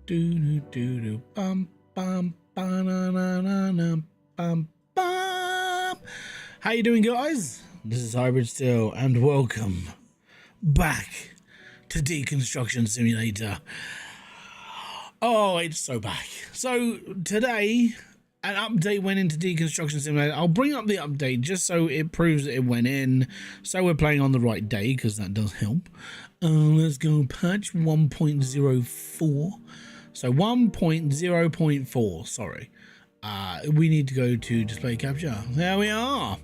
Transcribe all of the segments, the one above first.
do do do bum bum ba-na-na-na-na, bum bum. How you doing, guys? This is Hybridsteel, and welcome back to Deconstruction Simulator. Oh, it's so back. So today, an update went into Deconstruction Simulator. I'll bring up the update just so it proves that it went in, so we're playing on the right day, because that does help. Let's go patch 1.04. So 1.0.4, sorry. We need to go to display capture. There we are.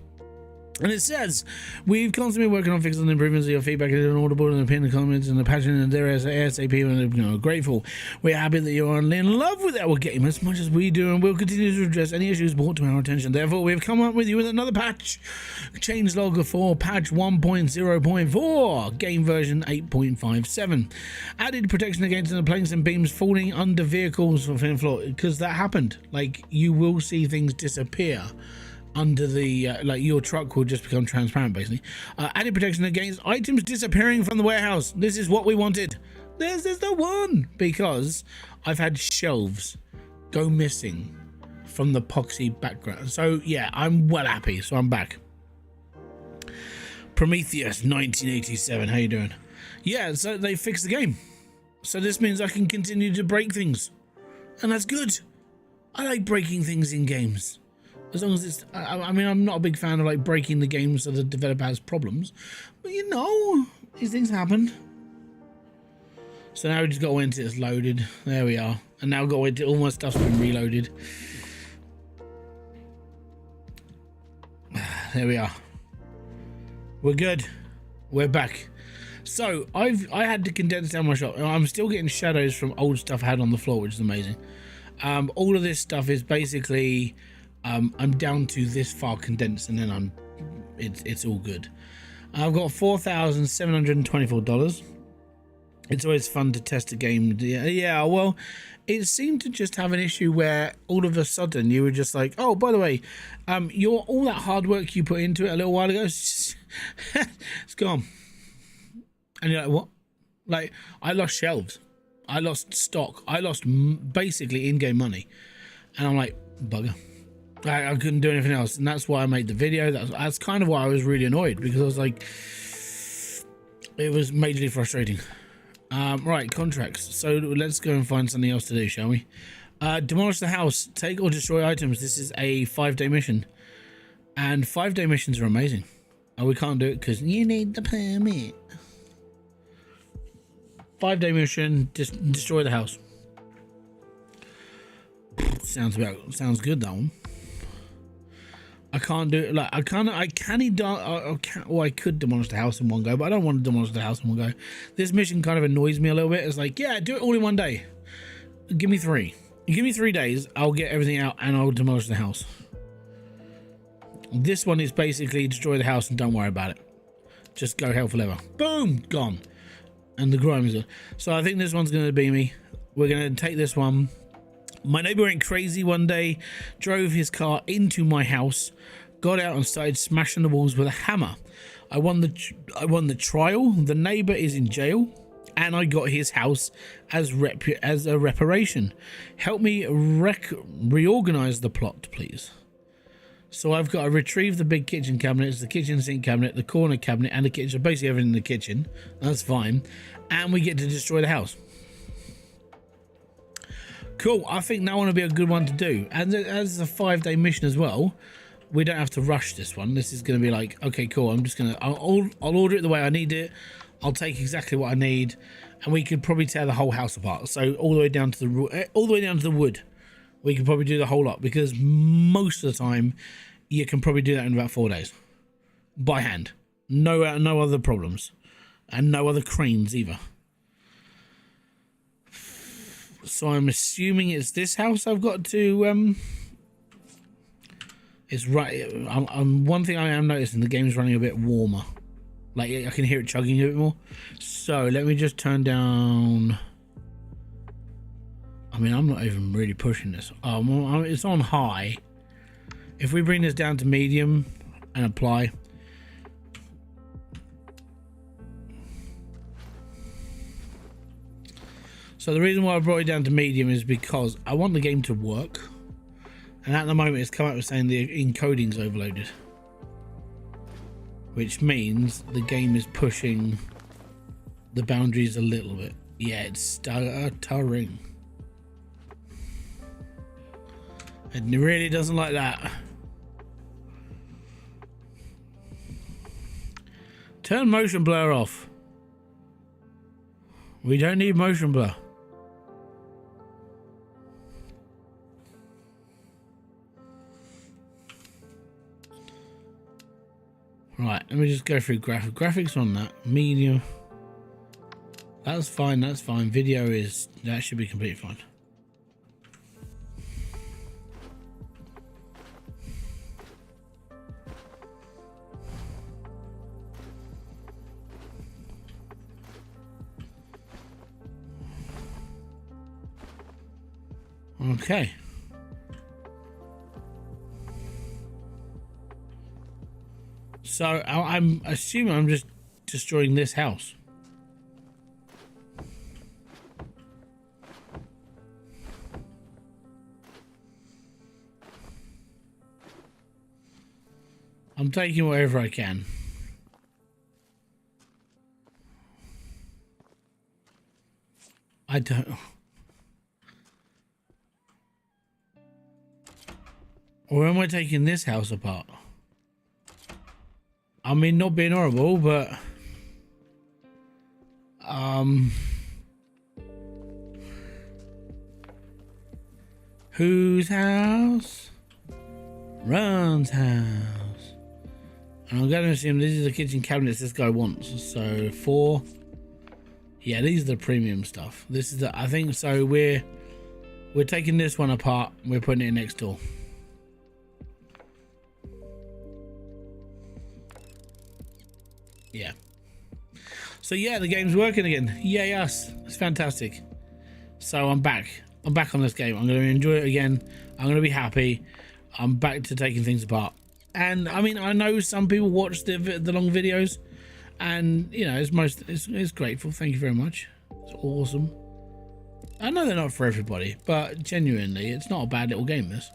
And it says, we've constantly working on fixing improvements of your feedback and audible and opinion comments and the passion and there is ASAP, and grateful. We're happy that you're in love with our game as much as we do, and we'll continue to address any issues brought to our attention. Therefore, we've come up with you with another patch. Changelog for patch 1.0.4, game version 8.57. Added protection against the planes and beams falling under vehicles from the floor, because that happened. Like, you will see things disappear under the like your truck will just become transparent, basically. Added protection against items disappearing from the warehouse. This is what we wanted. This is the one, because I've had shelves go missing from the epoxy background. So yeah, I'm well happy. So I'm back. Prometheus 1987, how you doing? Yeah, so they fixed the game, so this means I can continue to break things, and that's good. I like breaking things in games. As long as it's, I mean, I'm not a big fan of like breaking the game so the developer has problems, but you know, these things happen. So now we just got to wait until it's loaded. There we are. And now got to wait until all my stuff's been reloaded. There we are. We're good. We're back. So I had to condense down my shop. I'm still getting shadows from old stuff I had on the floor, which is amazing. All of this stuff is basically, I'm down to this far condensed, and then it's all good. I've got $4,724. It's always fun to test a game. Yeah, well, it seemed to just have an issue where all of a sudden you were just like, oh, by the way, all that hard work you put into it a little while ago, it's gone. And you're like, what? Like, I lost shelves, I lost stock, I lost basically in-game money, and I'm like, bugger. I couldn't do anything else, and that's why I made the video. That's kind of why I was really annoyed, because I was like, it was majorly frustrating. Right, contracts. So let's go and find something else to do, shall we? Demolish the house, take or destroy items. This is a 5-day mission, and 5-day missions are amazing. Oh, we can't do it because you need the permit. 5-day mission, just destroy the house. Sounds good, that one. I can't do it. Like, I could demolish the house in one go, but I don't want to demolish the house in one go. This mission kind of annoys me a little bit. It's like, yeah, do it all in one day. Give me 3. You give me 3 days, I'll get everything out and I'll demolish the house. This one is basically destroy the house and don't worry about it. Just go hell for leather. Boom, gone. And the grime is good. So I think this one's going to be me. We're going to take this one. My neighbor went crazy one day, drove his car into my house, got out and started smashing the walls with a hammer. I won the trial. The neighbor is in jail, and I got his house as a reparation. Help me reorganize the plot, please. So I've got to retrieve the big kitchen cabinets, the kitchen sink cabinet, the corner cabinet, and the kitchen, basically everything in the kitchen. That's fine. And we get to destroy the house. Cool. I think that one will be a good one to do. And as a 5-day mission as well, we don't have to rush this one. This is going to be like, okay, cool. I'm just going to, I'll order it the way I need it. I'll take exactly what I need, and we could probably tear the whole house apart. So all the way down to the wood. We could probably do the whole lot, because most of the time you can probably do that in about 4 days by hand. No other problems, and no other cranes either. So I'm assuming it's this house I've got to it's right. One thing I am noticing, the game's running a bit warmer. Like, I can hear it chugging a bit more. So let me just turn down. I mean, I'm not even really pushing this. It's on high. If we bring this down to medium and apply, So So the reason why I brought it down to medium is because I want the game to work. And at the moment it's come up with saying the encoding's overloaded. Which means the game is pushing the boundaries a little bit. Yeah, it's stuttering. It really doesn't like that. Turn motion blur off. We don't need motion blur. Right, let me just go through graphics on that. Medium. That's fine, that's fine. Video is, that should be completely fine. Okay. So I'm assuming I'm just destroying this house. I'm taking whatever I can. I don't. Or am I taking this house apart? I mean, not being horrible, but whose house? Ron's house. And I'm going to assume this is the kitchen cabinets this guy wants. So 4. Yeah, these are the premium stuff. This is the, I think so. We're taking this one apart. We're putting it next door. Yeah. So yeah, the game's working again. Yay us. It's fantastic. So I'm back. I'm back on this game. I'm going to enjoy it again. I'm going to be happy. I'm back to taking things apart. And I mean, I know some people watch the long videos, and you know, it's grateful. Thank you very much. It's awesome. I know they're not for everybody, but genuinely, it's not a bad little game. This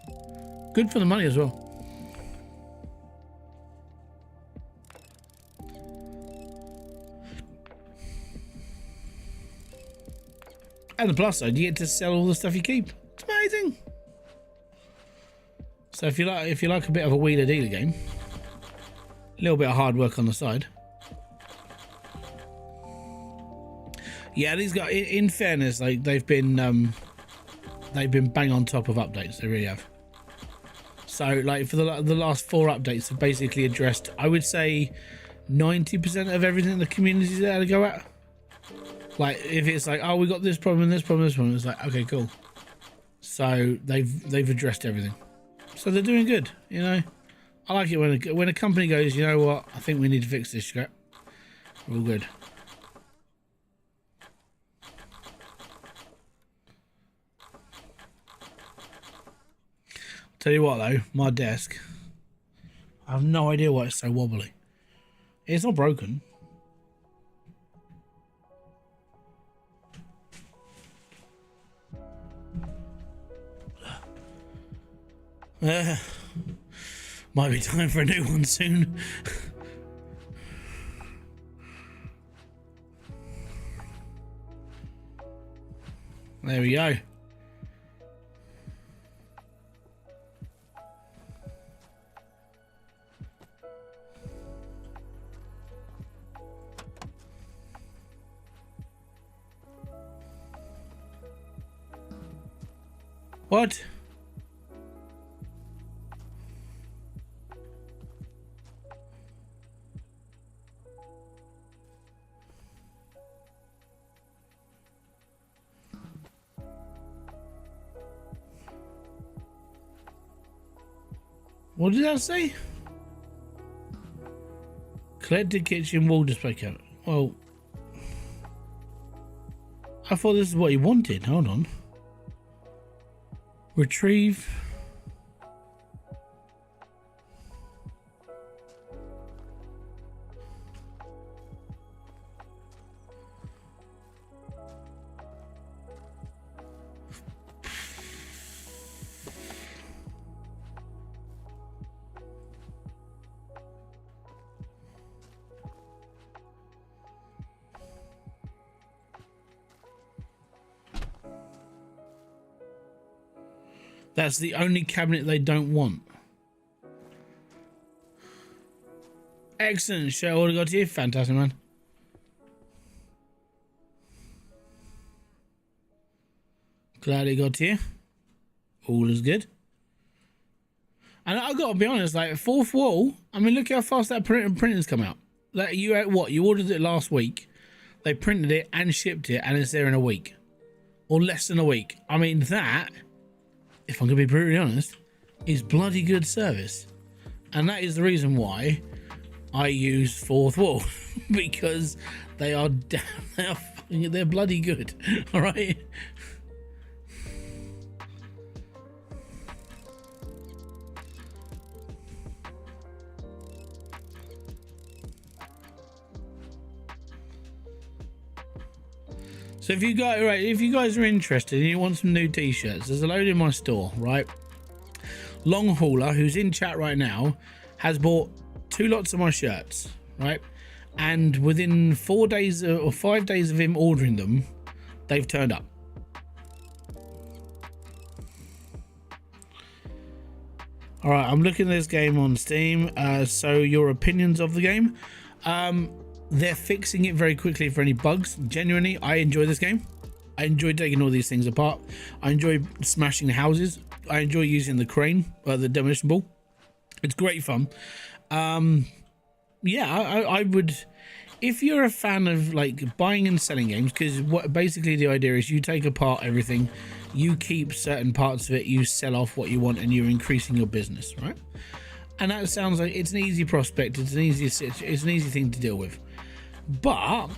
good for the money as well. And the plus side, you get to sell all the stuff you keep. It's amazing. So if you like a bit of a wheeler dealer game, a little bit of hard work on the side. Yeah, these guys, in fairness, like they've been bang on top of updates. They really have. So like for the last 4 updates have basically addressed, I would say, 90% of everything the community's there to go at. Like if it's like, oh, we got this problem, this problem, this problem, it's like, okay, cool. So they've addressed everything. So they're doing good, you know. I like it when a company goes, you know what, I think we need to fix this crap. We're all good. Tell you what though, my desk, I have no idea why it's so wobbly. It's not broken. Might be time for a new one soon. There we go. What? What did I say? Collected kitchen wall display cabinet. Well, I thought this is what you wanted. Hold on. Retrieve. That's the only cabinet they don't want. Excellent. Show all I got to you. Fantastic, man. Glad it got to you. All is good. And I've got to be honest, like, fourth wall, I mean, look how fast that printer's come out. Like, you had what? You ordered it last week. They printed it and shipped it, and it's there in a week. Or less than a week. I mean, that, if I'm going to be brutally honest, is bloody good service. And that is the reason why I use fourth wall. Because they are damn, they're bloody good. All right? So if you guys are interested and you want some new t-shirts, there's a load in my store, right? Long Hauler, who's in chat right now, has bought 2 lots of my shirts, right? And within 4 days or 5 days of him ordering them, they've turned up. All right, I'm looking at this game on Steam. So your opinions of the game? They're fixing it very quickly for any bugs. Genuinely, I enjoy this game. I enjoy taking all these things apart. I enjoy smashing the houses. I enjoy using the crane, the demolition ball. It's great fun. Yeah, I would, if you're a fan of like buying and selling games, because what basically the idea is you take apart everything, you keep certain parts of it, you sell off what you want, and you're increasing your business, right? And that sounds like it's an easy prospect. It's an easy thing to deal with. But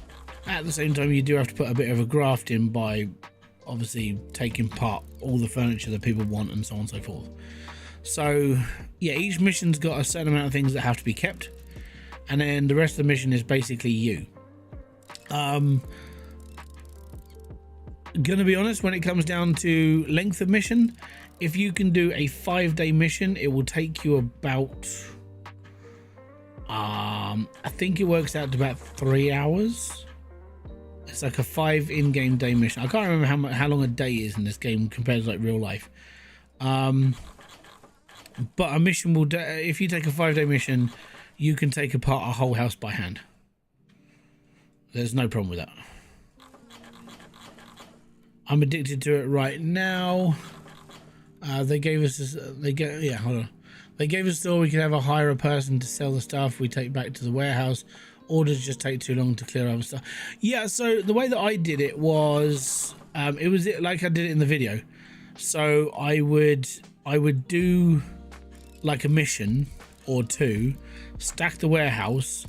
at the same time, you do have to put a bit of a graft in by obviously taking apart all the furniture that people want and so on and so forth. So yeah, each mission's got a certain amount of things that have to be kept, and then the rest of the mission is basically you. Gonna be honest, when it comes down to length of mission, if you can do a 5-day mission, it will take you about I think it works out to about 3 hours. It's like a 5 in-game day mission. I can't remember how long a day is in this game compared to like real life. But a mission will, if you take a 5-day mission, you can take apart a whole house by hand. There's no problem with that. I'm addicted to it right now. They gave us this, yeah, hold on. They gave us the we could hire a person to sell the stuff we take back to the warehouse. Orders just take too long to clear other stuff. Yeah, so the way that I did it was, it was like I did it in the video. So I would do like a mission or 2, stack the warehouse,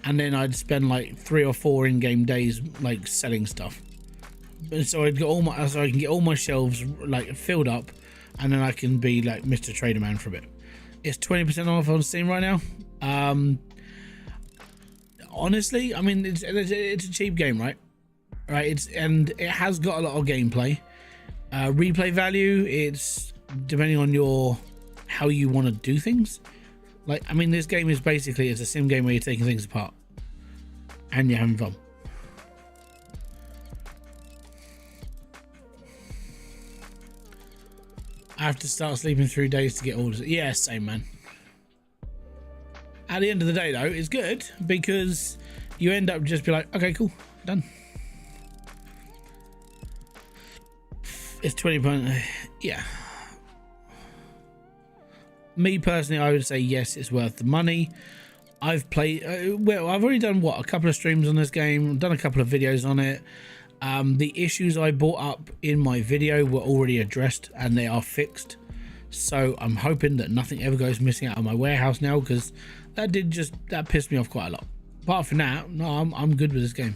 and then I'd spend like 3 or 4 in-game days like selling stuff. So I'd get so I can get all my shelves like filled up, and then I can be like Mr. Trader Man for a bit. It's 20% off on Steam right now. Honestly, I mean, it's a cheap game, right? And it has got a lot of gameplay. Replay value, it's depending on how you want to do things. Like, I mean, this game is basically, it's a sim game where you're taking things apart and you're having fun. I have to start sleeping through days to get orders. Yeah, same, man. At the end of the day, though, it's good because you end up just be like, okay, cool, done. It's 20 points. Yeah. Me personally, I would say yes, it's worth the money. I've played, well, I've already done what, a couple of streams on this game, done a couple of videos on it. The issues I brought up in my video were already addressed and they are fixed. So I'm hoping that nothing ever goes missing out of my warehouse now, because that pissed me off quite a lot. Apart from that, no, I'm good with this game.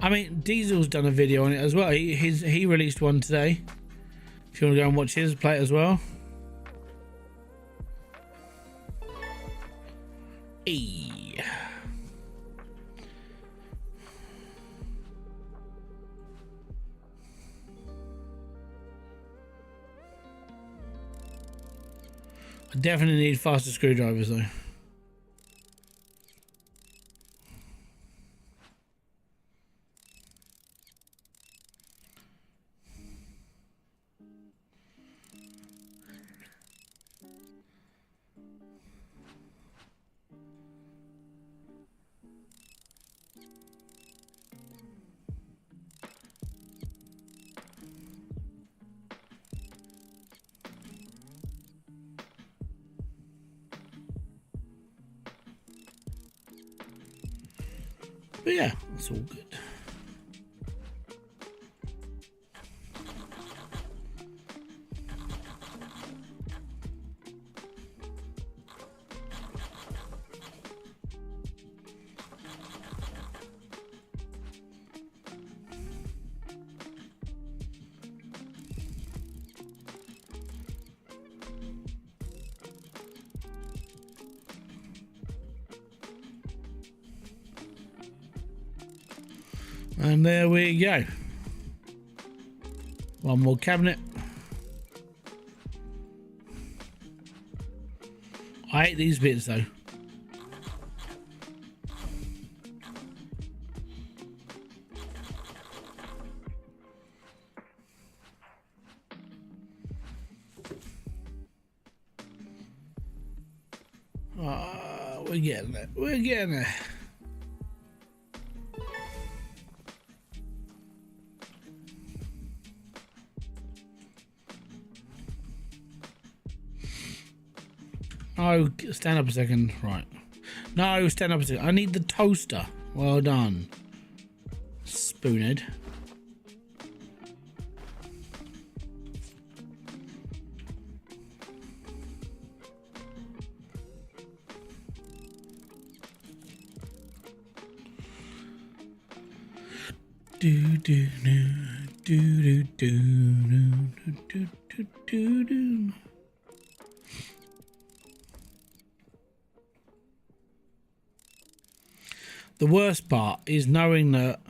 I mean, Diesel's done a video on it as well. He released one today. If you want to go and watch his, play it as well. Hey. I definitely need faster screwdrivers though. But yeah, it's all good. And there we go. One more cabinet. I hate these bits though. We're getting there. We're getting there. Oh, stand up a second. Right. No, stand up a second. I need the toaster. Well done. Spoonhead. Do do do do do do do do do do. The worst part is knowing that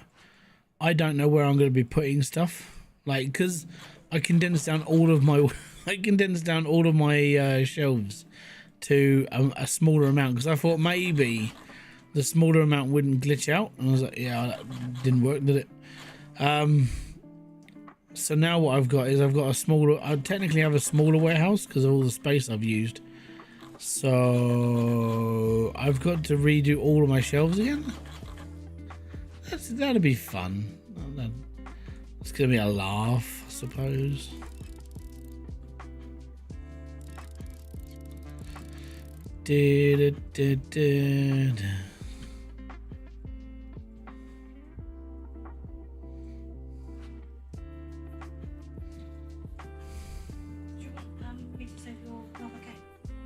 I don't know where I'm going to be putting stuff, like, because I condensed down all of my shelves to a smaller amount, because I thought maybe the smaller amount wouldn't glitch out, and I was like, yeah, that didn't work, did it? So now what I've got is I've got a smaller, I technically have a smaller warehouse because of all the space I've used. So I've got to redo all of my shelves again. That'll be fun. It's gonna be a laugh, I suppose.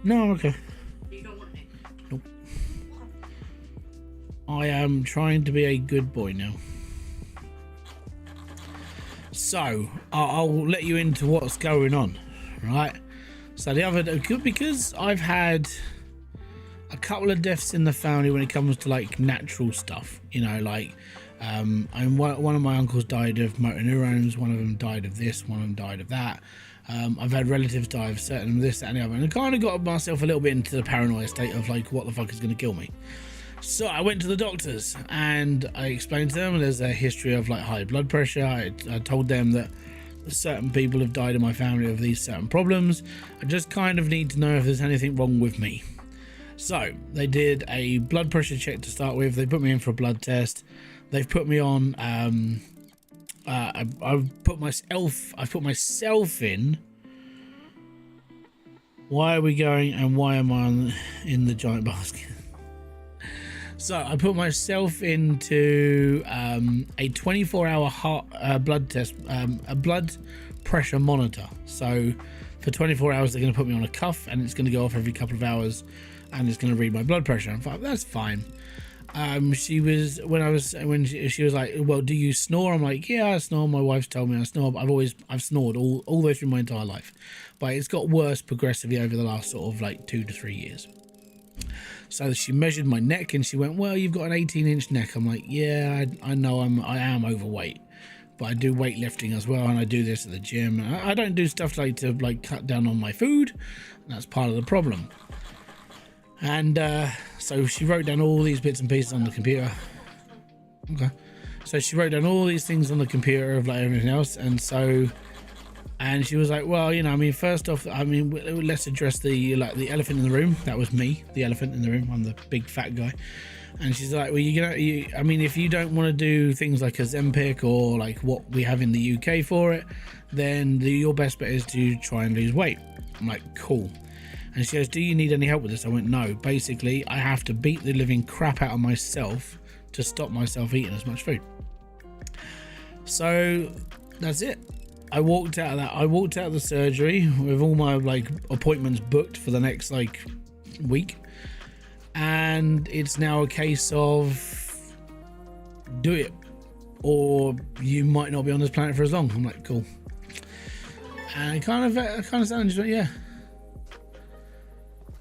No, I'm okay. You don't want it? Nope. I am trying to be a good boy now. So, I'll let you into what's going on, right? So the other day, because I've had a couple of deaths in the family when it comes to like natural stuff, you know, like one of my uncles died of motor neurons, one of them died of this, one of them died of that. I've had relatives die of certain this, that, and the other, and I kind of got myself a little bit into the paranoia state of like, what the fuck is going to kill me? So I went to the doctors and I explained to them there's a history of like high blood pressure. I told them that certain people have died in my family of these certain problems. I just kind of need to know if there's anything wrong with me. So they did a blood pressure check to start with. They put me in for a blood test. They've put me on I've put myself in. Why are we going and why am I in the giant basket? So I put myself into a 24-hour heart blood test, a blood pressure monitor. So for 24 hours they're going to put me on a cuff and it's going to go off every couple of hours and it's going to read my blood pressure. I thought that's fine. She was like, well, do you snore? I'm like, yeah, I snore. My wife's told me I snore. I've snored all the way through my entire life, but it's got worse progressively over the last sort of like 2 to 3 years. So she measured my neck and she went, well, you've got an 18-inch neck. I'm like, yeah, I know I am overweight, but I do weightlifting as well, and I do this at the gym. I don't do stuff like to like cut down on my food, and that's part of the problem. And so she wrote down all these bits and pieces on the computer. Okay. So she wrote down all these things on the computer of like everything else. And she was like, well, you know, I mean, first off, I mean, let's address the elephant in the room. That was me, the elephant in the room. I'm the big fat guy. And she's like, well, I mean, if you don't want to do things like a Zempic or like what we have in the UK for it, then your best bet is to try and lose weight. I'm like, cool. And she goes, do you need any help with this? I went, no. Basically, I have to beat the living crap out of myself to stop myself eating as much food. So that's it. I walked out of the surgery with all my like appointments booked for the next like week, and it's now a case of do it or you might not be on this planet for as long. I'm like, cool. And I kind of sounded just like, yeah,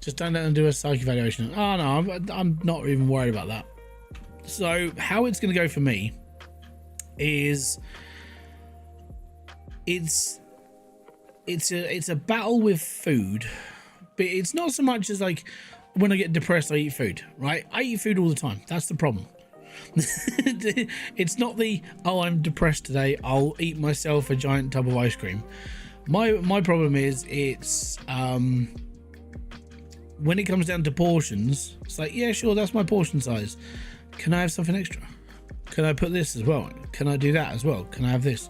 just don't let them do a psych evaluation. Oh no, I'm not even worried about that. So how it's going to go for me is it's a battle with food, but it's not so much as like when I get depressed I eat food, right? I eat food all the time. That's the problem. It's not the, oh, I'm depressed today, I'll eat myself a giant tub of ice cream. My problem is it's when it comes down to portions, it's like, yeah, sure, that's my portion size. Can I have something extra? Can I put this as well? Can I do that as well? Can I have this?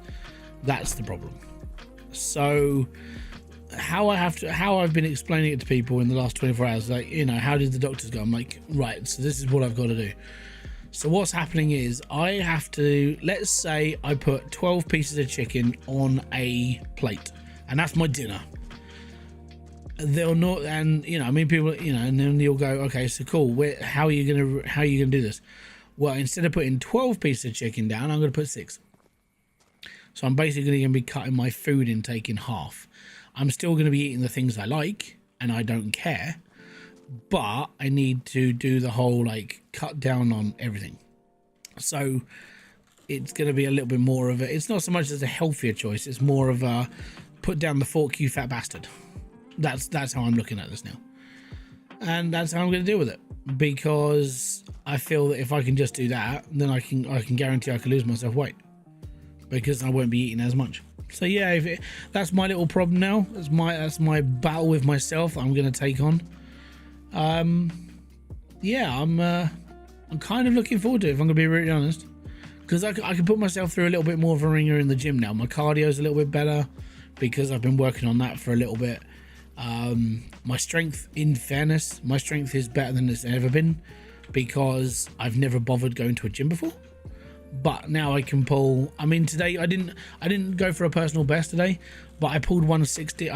That's the problem. So how I've been explaining it to people in the last 24 hours, like, you know, how did the doctors go? I'm like, right, so this is what I've got to do. So what's happening is I have to, let's say I put 12 pieces of chicken on a plate, and that's my dinner. They'll not, and you know, I mean, people, you know, and then you'll go, okay, so cool. How are you gonna do this? Well, instead of putting 12 pieces of chicken down, I'm gonna put 6. So I'm basically going to be cutting my food intake in half. I'm still going to be eating the things I like, and I don't care, but I need to do the whole like cut down on everything. So it's going to be a little bit more of a, it's not so much as a healthier choice, it's more of a put down the fork, you fat bastard. That's how I'm looking at this now, and that's how I'm going to deal with it, because I feel that if I can just do that, then I can guarantee I can lose myself weight, because I won't be eating as much. So yeah, that's my little problem now. That's my battle with myself I'm going to take on. Yeah, I'm kind of looking forward to it, if I'm going to be really honest, because I can put myself through a little bit more of a ringer in the gym now. My cardio's a little bit better because I've been working on that for a little bit. My strength, in fairness, my strength is better than it's ever been, because I've never bothered going to a gym before. But now I can pull, I mean, today I didn't go for a personal best today, but I pulled 160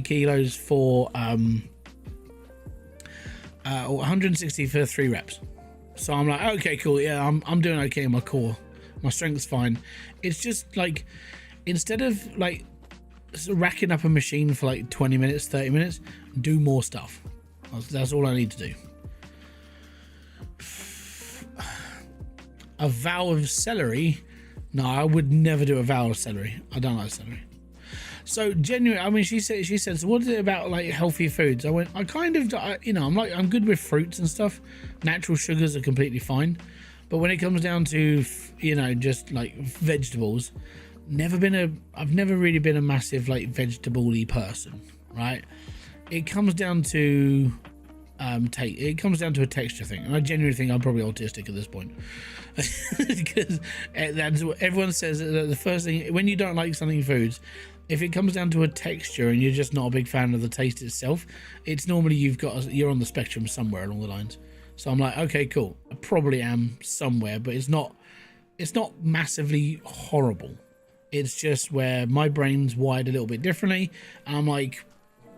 kilos for 160 for 3 reps. So I'm like, okay, cool, yeah, I'm doing okay in my core, my strength's fine. It's just like, instead of like racking up a machine for like 20 minutes 30 minutes, do more stuff. That's all I need to do. A vow of celery? No, I would never do a vow of celery. I don't like celery. So genuinely, I mean, she said, so what is it about like healthy foods? I went, you know, I'm good with fruits and stuff. Natural sugars are completely fine, but when it comes down to, you know, just like vegetables, I've never really been a massive like vegetable-y person, right? It comes down to it comes down to a texture thing, and I genuinely think I'm probably autistic at this point, because that's what everyone says. The first thing when you don't like something foods, if it comes down to a texture and you're just not a big fan of the taste itself, it's normally you're on the spectrum somewhere along the lines. So I'm like, okay, cool, I probably am somewhere, but it's not massively horrible. It's just where my brain's wired a little bit differently, and I'm like,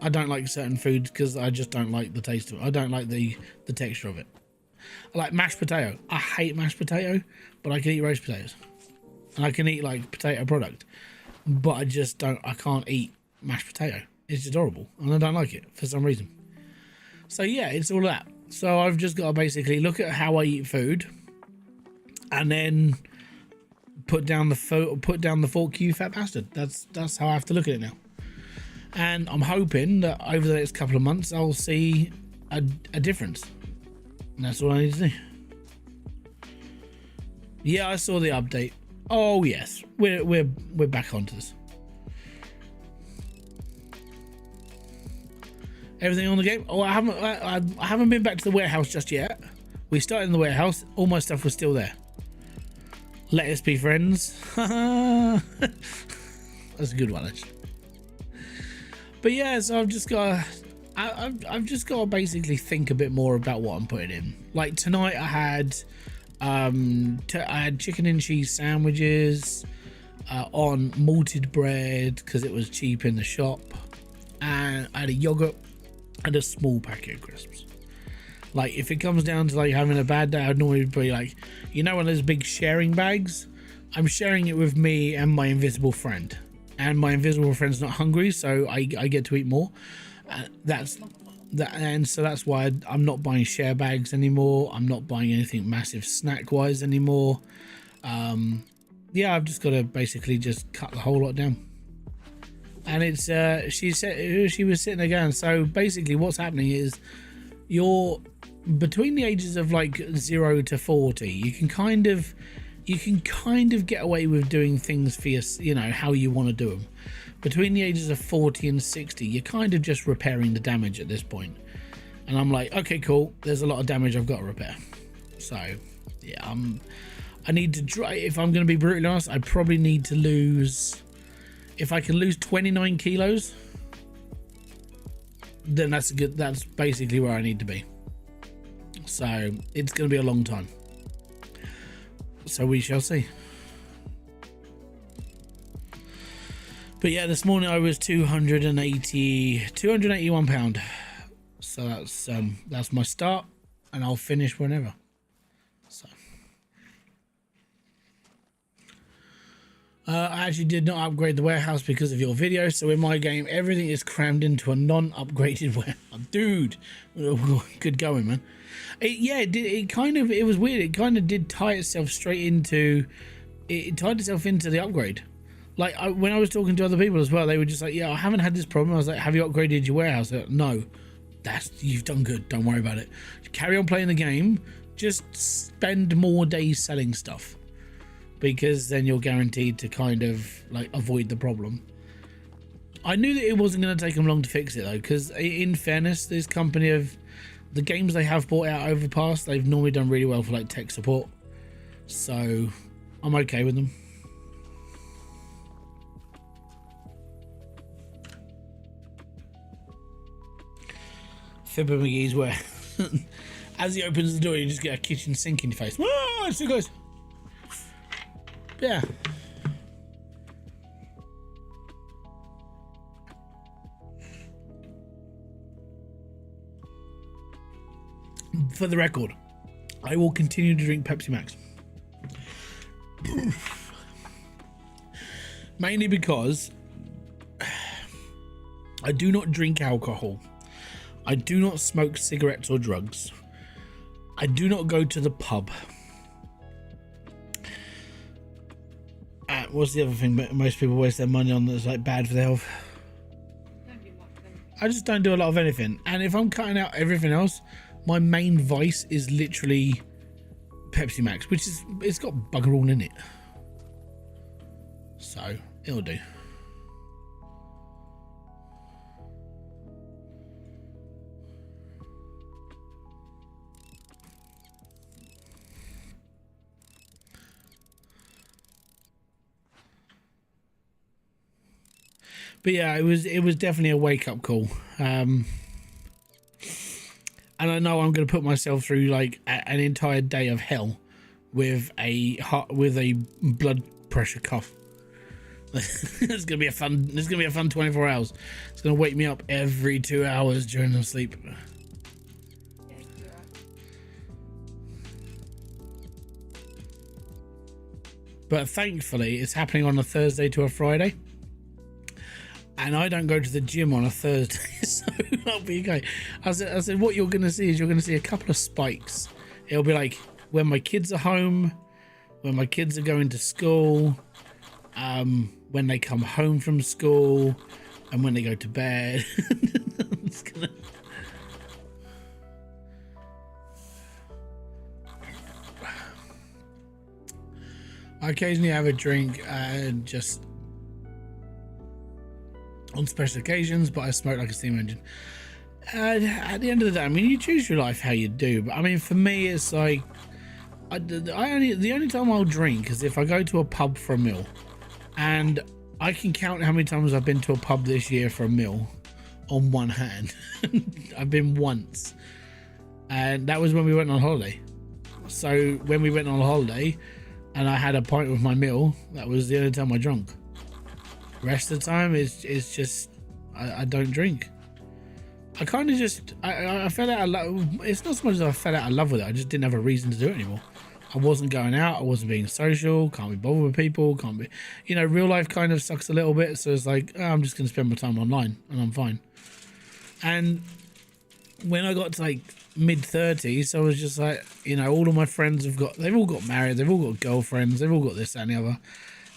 I don't like certain foods because I just don't like the taste of it. I don't like the texture of it. I like mashed potato. I hate mashed potato, but I can eat roast potatoes, and I can eat like potato product, but I can't eat mashed potato. It's just horrible, and I don't like it for some reason. So yeah, it's all that. So I've just got to basically look at how I eat food, and then put down the fork, you fat bastard. That's how I have to look at it now. And I'm hoping that over the next couple of months I'll see a difference. And that's all I need to do. Yeah, I saw the update. Oh yes, we're back onto this. Everything on the game? Oh, I haven't been back to the warehouse just yet. We started in the warehouse. All my stuff was still there. Let us be friends. That's a good one, actually. But yeah, so I've just got to basically think a bit more about what I'm putting in. Like tonight I had I had chicken and cheese sandwiches on malted bread because it was cheap in the shop, and I had a yogurt and a small packet of crisps. Like, if it comes down to like having a bad day, I'd normally be like, you know, one of those big sharing bags. I'm sharing it with me and my invisible friend, and my invisible friend's not hungry, so I get to eat more. And so that's why I'm not buying share bags anymore. I'm not buying anything massive snack wise anymore. Yeah, I've just got to basically just cut the whole lot down. And it's she was sitting there going, so basically what's happening is you're between the ages of like 0 to 40, you can kind of get away with doing things for your, you know, how you want to do them. Between the ages of 40 and 60, you're kind of just repairing the damage at this point. And I'm like, okay, cool, there's a lot of damage I've got to repair. So yeah, I need to try. If I'm going to be brutally honest, I probably need to lose, if I can lose 29 kilos, then that's basically where I need to be. So it's going to be a long time, so we shall see. But yeah, this morning I was 281 pound. So that's my start, and I'll finish whenever. So I actually did not upgrade the warehouse because of your video. So in my game, everything is crammed into a non-upgraded warehouse. Dude, good going, man. It was weird. It kind of did tie itself straight into. It tied itself into the upgrade. Like, when I was talking to other people as well, they were just like, yeah, I haven't had this problem. I was like, have you upgraded your warehouse? Like, no, you've done good. Don't worry about it. Carry on playing the game. Just spend more days selling stuff, because then you're guaranteed to kind of like avoid the problem. I knew that it wasn't going to take them long to fix it though, because in fairness, this company, of the games they have bought out over the past, they've normally done really well for like tech support. So I'm okay with them. Fibber McGee's where as he opens the door, you just get a kitchen sink in your face. Oh, it still goes. Yeah. For the record, I will continue to drink Pepsi Max. Mainly because I do not drink alcohol. I do not smoke cigarettes or drugs. I do not go to the pub. What's the other thing that most people waste their money on that's like bad for their health? I just don't do a lot of anything. And if I'm cutting out everything else, my main vice is literally Pepsi Max, which is, it's got bugger all in it. So it'll do. But yeah, it was definitely a wake-up call. And I know I'm going to put myself through like an entire day of hell with a blood pressure cuff. It's gonna be a fun 24 hours. It's gonna wake me up every 2 hours during the sleep. But thankfully, it's happening on a Thursday to a Friday. And I don't go to the gym on a Thursday, so I'll be okay. I said, what you're going to see is you're going to see a couple of spikes. It'll be like when my kids are home, when my kids are going to school, when they come home from school, and when they go to bed. I occasionally have a drink and just on special occasions, but I smoke like a steam engine. At the end of the day, I mean, you choose your life how you do, but I mean, for me, it's like the only time I'll drink is if I go to a pub for a meal, and I can count how many times I've been to a pub this year for a meal on one hand. I've been once, and that was when we went on holiday. So when we went on a holiday and I had a pint with my meal, that was the only time I drank. Rest of the time it's just I don't drink. I kind of just I fell out of love. It's not so much as I fell out of love with it, I just didn't have a reason to do it anymore. I wasn't going out, I wasn't being social, can't be bothered with people, can't be, you know, real life kind of sucks a little bit, so it's like, oh, I'm just going to spend my time online and I'm fine. And when I got to like mid-30s, I was just like, you know, all of my friends they've all got married, they've all got girlfriends, they've all got this, that and the other.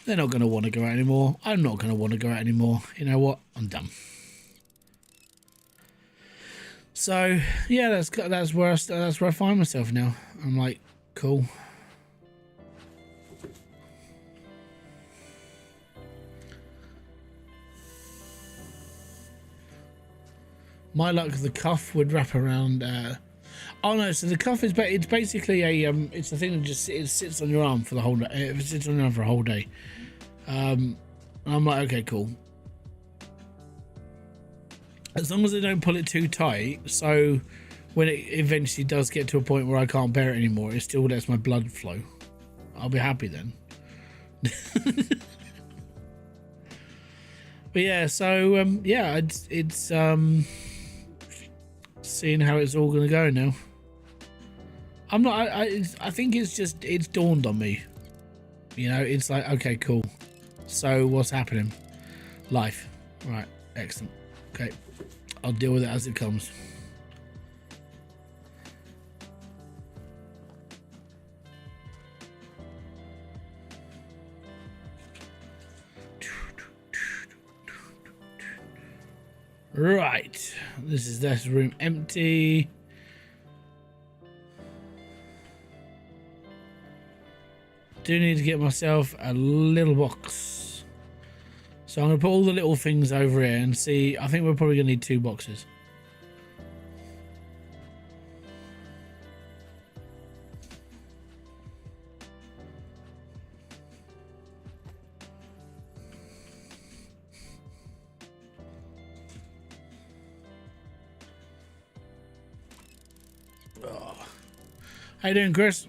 They're not going to want to go out anymore. I'm not going to want to go out anymore. You know what? I'm done. So yeah, that's where I find myself now. I'm like, cool. My luck, the cuff would wrap around. Oh no! So the cuff is, it's basically a it's a thing that just it sits on your arm for the whole day. It sits on your arm for a whole day. I'm like, okay, cool. As long as they don't pull it too tight, so when it eventually does get to a point where I can't bear it anymore, it still lets my blood flow. I'll be happy then. But yeah, so yeah, it's seeing how it's all gonna go now. I'm not. I think it's dawned on me. You know, it's like, okay, cool. So what's happening? Life, right? Excellent. Okay, I'll deal with it as it comes. Right, this is this room empty. Do need to get myself a little box, so I'm gonna put all the little things over here and see. I think we're probably gonna need 2 boxes. How you doing, Chris?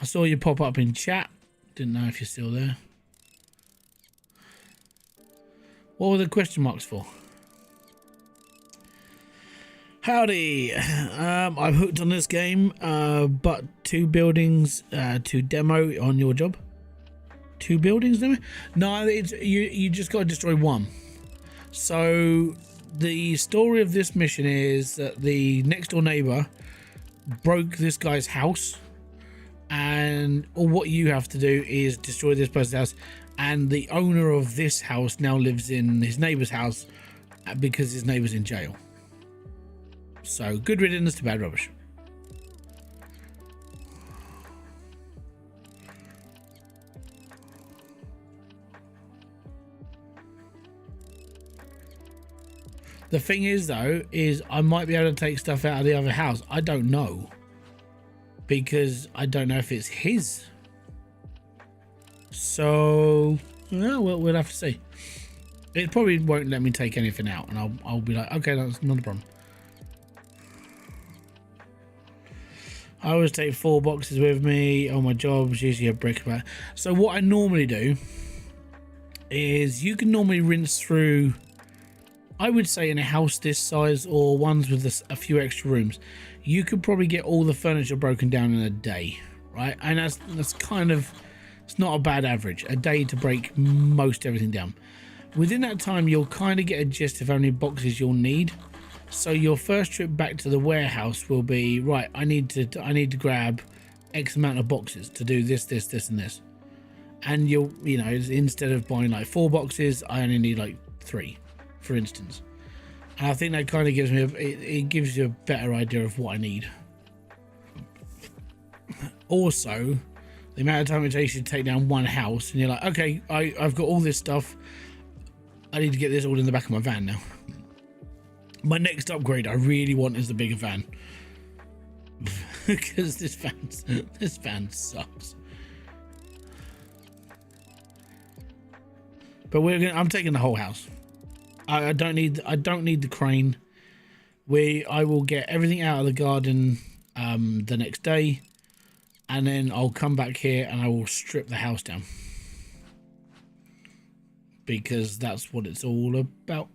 I saw you pop up in chat. Didn't know if you're still there. What were the question marks for? Howdy. I've hooked on this game, but 2 buildings to demo on your job. 2 buildings demo? No, it's you just got to destroy 1. So the story of this mission is that the next door neighbor broke this guy's house, and all what you have to do is destroy this person's house, and the owner of this house now lives in his neighbor's house because his neighbor's in jail. So good riddance to bad rubbish. The thing is, though, is I might be able to take stuff out of the other house. I don't know. Because I don't know if it's his. So, yeah, we'll have to see. It probably won't let me take anything out. And I'll be like, okay, that's not a problem. I always take 4 boxes with me on my jobs, usually a brick back. So what I normally do is you can normally rinse through, I would say in a house this size or ones with a few extra rooms, you could probably get all the furniture broken down in a day, right? And that's kind of, it's not a bad average, a day to break most everything down. Within that time, you'll kind of get a gist of how many boxes you'll need. So your first trip back to the warehouse will be, right, I need to grab X amount of boxes to do this, this, this, and this. And you know, instead of buying like 4 boxes, I only need like 3, for instance. And I think that kind of gives me it gives you a better idea of what I need. Also, the amount of time it takes you to take down 1 house, and you're like, okay, I've got all this stuff. I need to get this all in the back of my van now. My next upgrade I really want is the bigger van. Because this van sucks. But I'm taking the whole house. I don't need the crane. I will get everything out of the garden the next day, and then I'll come back here and I will strip the house down, because that's what it's all about.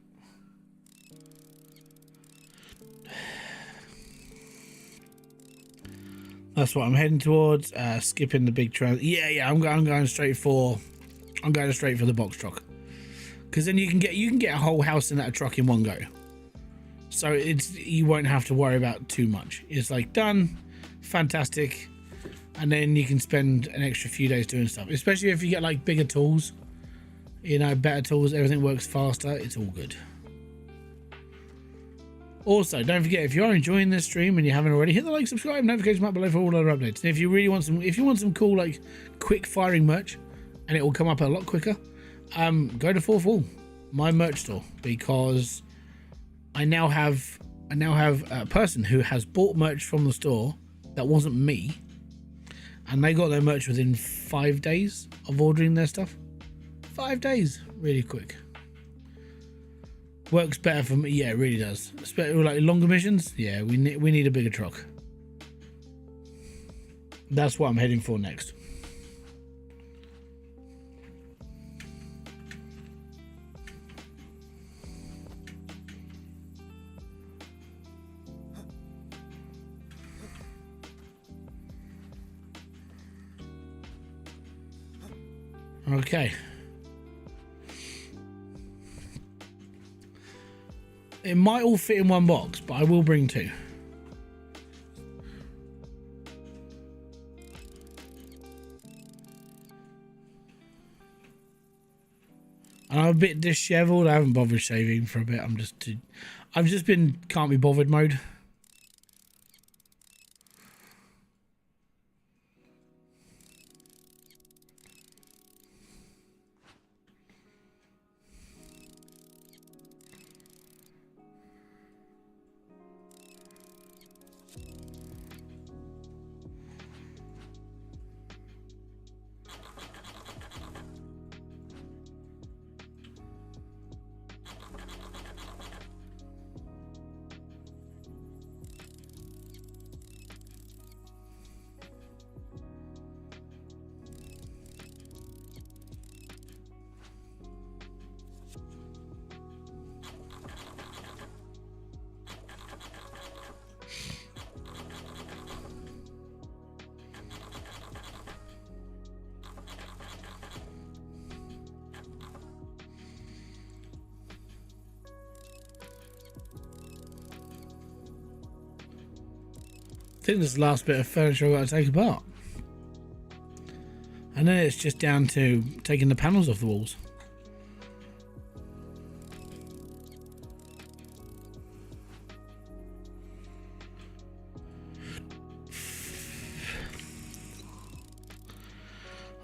That's what I'm heading towards. Skipping the big trans. Yeah. I'm going straight for the box truck, because then you can get a whole house in that truck in one go. So you won't have to worry about too much. It's like done, fantastic, and then you can spend an extra few days doing stuff. Especially if you get like bigger tools, you know, better tools, everything works faster. It's all good. Also, don't forget, if you are enjoying this stream and you haven't already, hit the like, subscribe, notification button below for all other updates. And if you really want some cool like quick firing merch, and it will come up a lot quicker, go to Fourth Wall, my merch store, because I now have a person who has bought merch from the store that wasn't me, and they got their merch within 5 days of ordering their stuff. 5 days, really quick. Works better for me. Yeah, it really does. Especially like longer missions. Yeah, we need a bigger truck. That's what I'm heading for next. Okay. It might all fit in one box, but I will bring two. And I'm a bit disheveled. I haven't bothered shaving for a bit. I've just been can't be bothered mode. I think this is the last bit of furniture I've got to take apart. And then it's just down to taking the panels off the walls.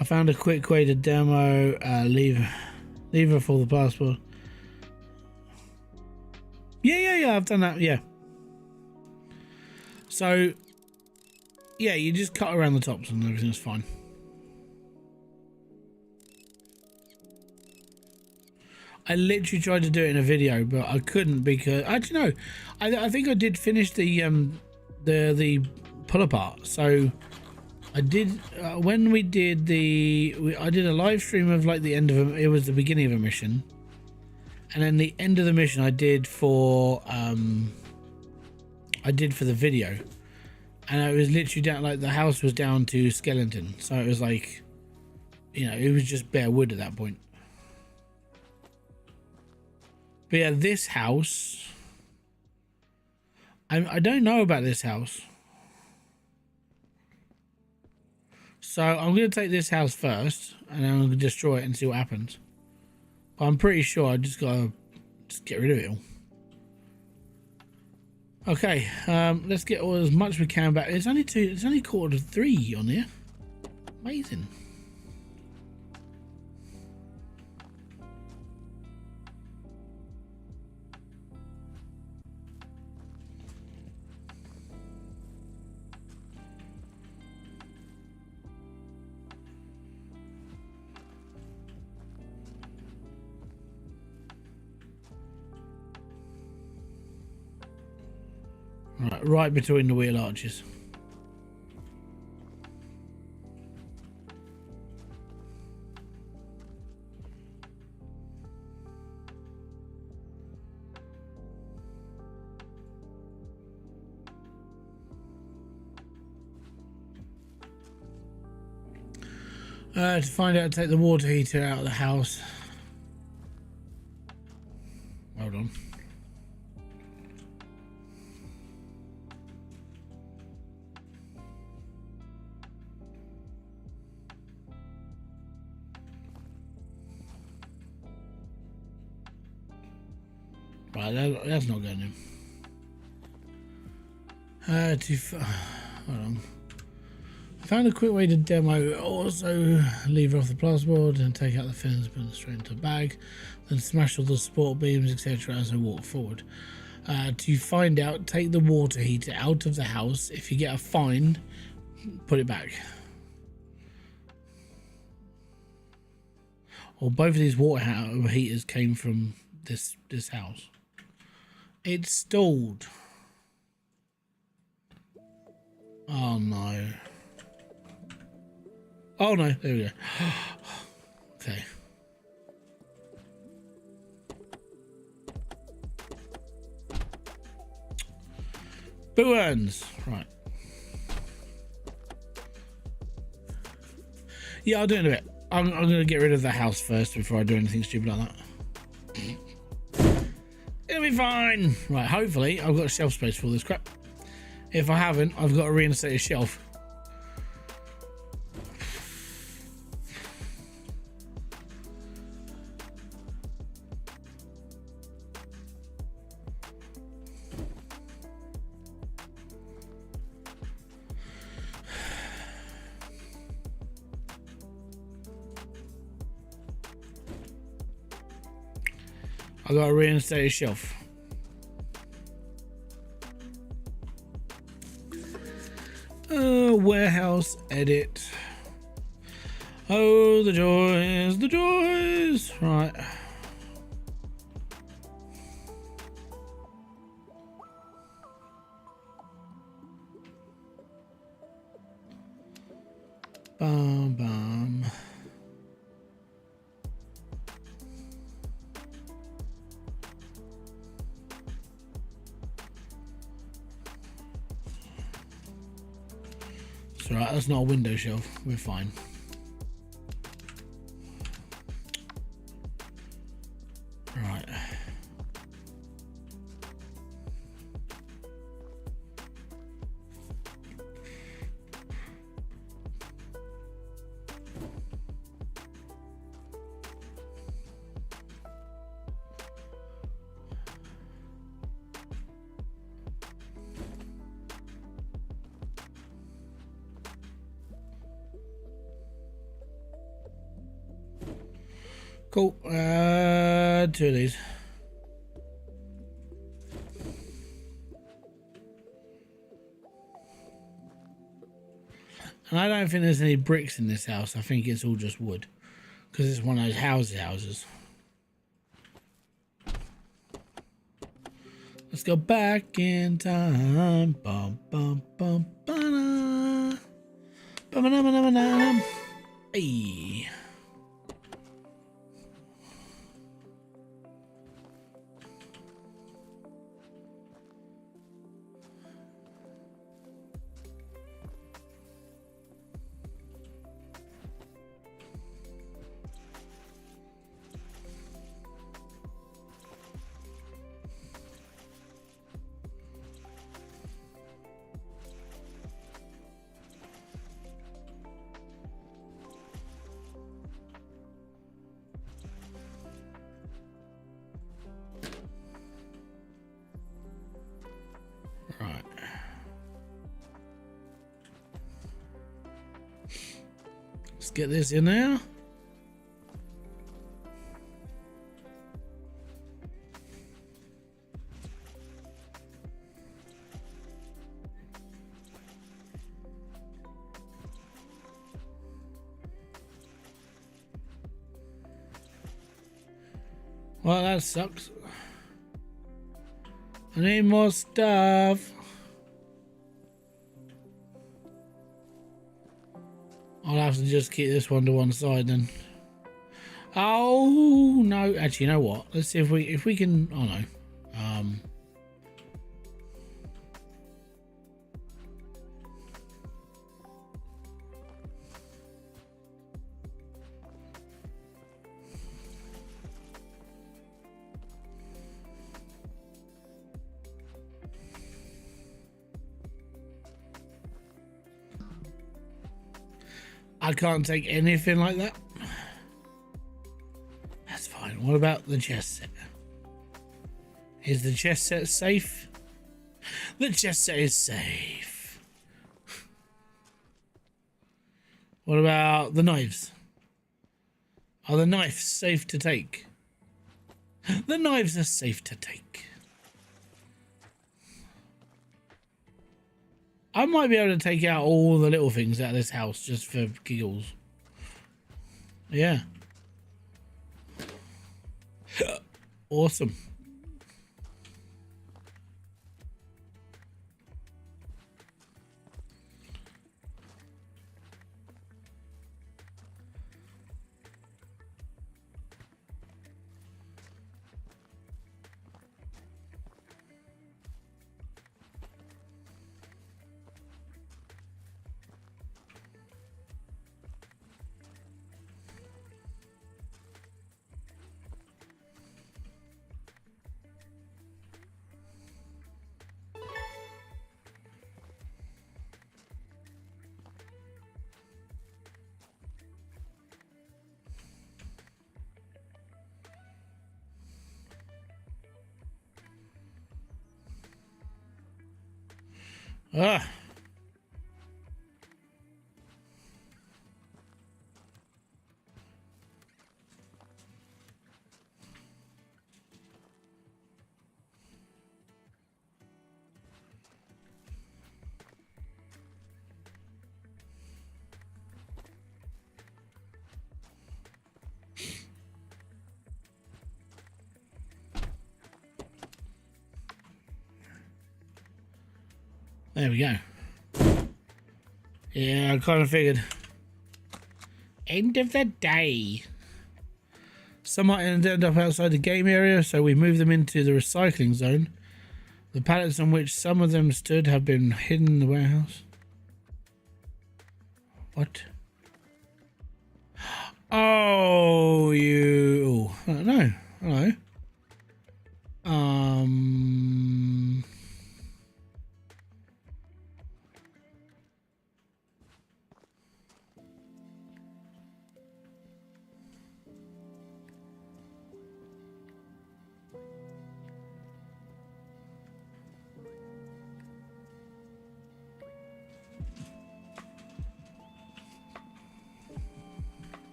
I found a quick way to demo lever for the passport. Yeah, I've done that, yeah. So yeah, you just cut around the tops and everything's fine. I literally tried to do it in a video, but I couldn't because actually no, I think I did finish the pull apart. So I did when we did I did a live stream of like the end of it was the beginning of a mission, and then the end of the mission I did for the video. And it was literally down, like the house was down to skeleton. So it was like, you know, it was just bare wood at that point. But yeah, this house, I don't know about this house. So I'm going to take this house first and then I'm going to destroy it and see what happens. But I'm pretty sure I just got to get rid of it all. Okay, let's get all as much as we can back. It's only 2:45 on here. Amazing. Right between the wheel arches. To find out, take the water heater out of the house. Hold on. Right, that's not going in. Hold on. I found a quick way to demo. Also, lever off the plasterboard and take out the fins, put them straight into a bag, then smash all the support beams, etc. as I walk forward. To find out, take the water heater out of the house. If you get a fine, put it back. Or both of these water heaters came from this house. It's stalled. Oh no. Oh no, there we go. Okay. Boo earns. Right. Yeah, I'll do it in a bit. I'm going to get rid of the house first before I do anything stupid like that. It'll be fine. Right, hopefully I've got a shelf space for all this crap. If I haven't, I've got to reinstate a shelf. I got to reinstate a shelf. Warehouse edit. Oh, the joys, the joys. Right. Bum bum. Right, that's not a window shelf. We're fine. Right. Cool. 2 of these. And I don't think there's any bricks in this house. I think it's all just wood, because it's one of those houses. Let's go back in time. Bum bum bum ba-da. Ba-ba-da-ba-da-ba-da. Hey. Right. Let's get this in there. Well, that sucks. I need more stuff. I'll have to just keep this one to one side then. Oh no! Actually, you know what? Let's see if we can. Oh no. I can't take anything like that. That's fine. What about the chess set? Is the chess set safe? The chess set is safe. What about the knives? Are the knives safe to take? The knives are safe to take. I might be able to take out all the little things out of this house just for giggles. Yeah. Awesome. Ah. There we go. Yeah, I kind of figured. End of the day. Some items end up outside the game area, so we move them into the recycling zone. The pallets on which some of them stood have been hidden in the warehouse. What? Oh, you... I don't know. Hello.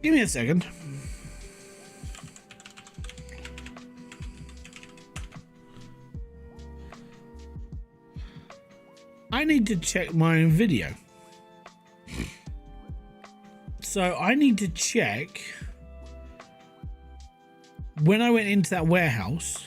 Give me a second. I need to check my own video. So I need to check when I went into that warehouse.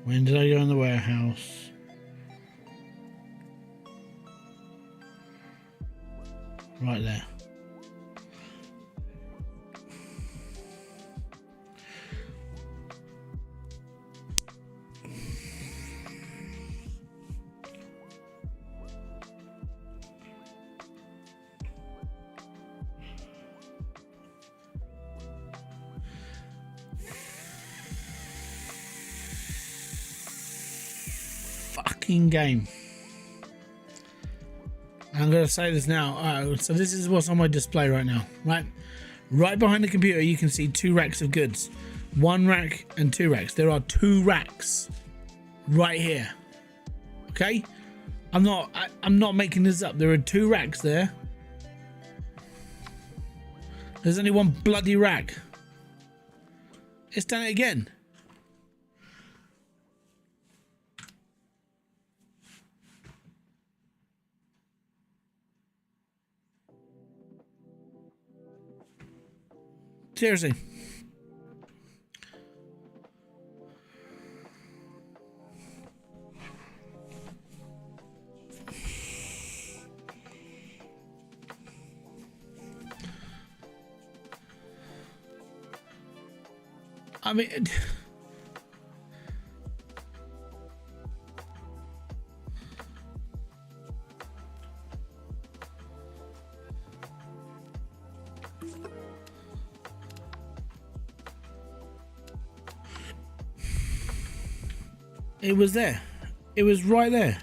When did I go in the warehouse? Right there. Game. I'm going to say this now. So this is what's on my display right now. Right behind the computer, you can see 2 racks of goods. 1 rack and 2 racks. There are 2 racks right here. Okay, I'm not making this up. There are 2 racks there. There's only 1 bloody rack. It's done it again. Seriously. I mean, it was there. It was right there.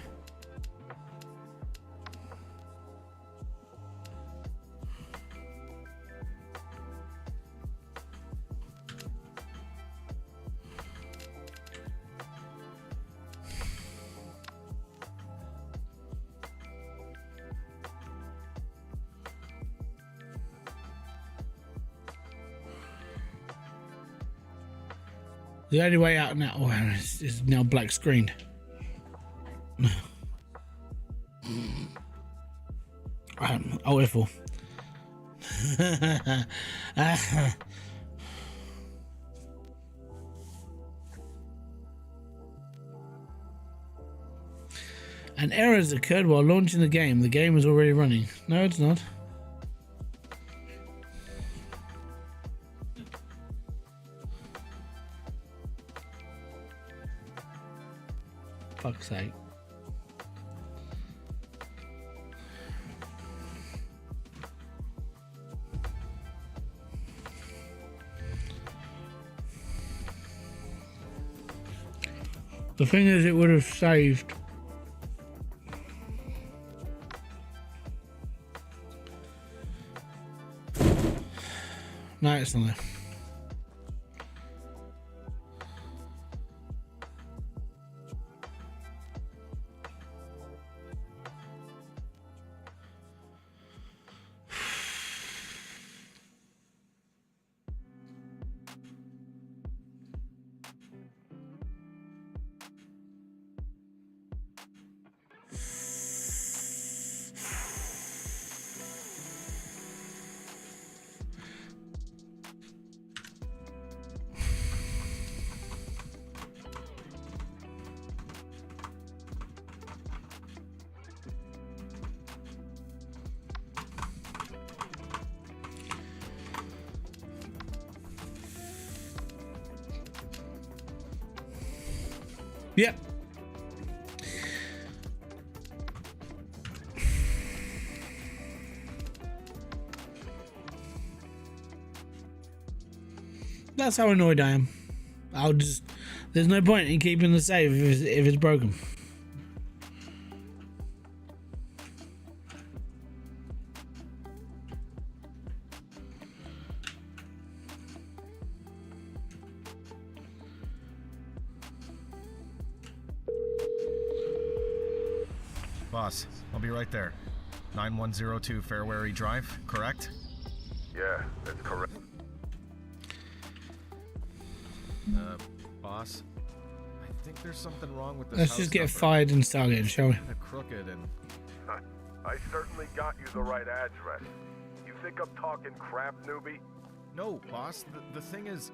The only way out now is now black screened. Oh, F4. An error has occurred while launching the game. The game is already running. No, it's not. Fuck's sake. The thing is, it would have saved. No, it's not there. Yep. That's how annoyed I am. I'll just... There's no point in keeping the save if it's broken. Boss, I'll be right there. 9102 Fairwary Drive, correct? Yeah, that's correct. Boss, I think there's something wrong with this Let's house just get number. fired and start again, shall we? Kinda crooked and... I certainly got you the right address. You think I'm talking crap, newbie? No, boss, the thing is...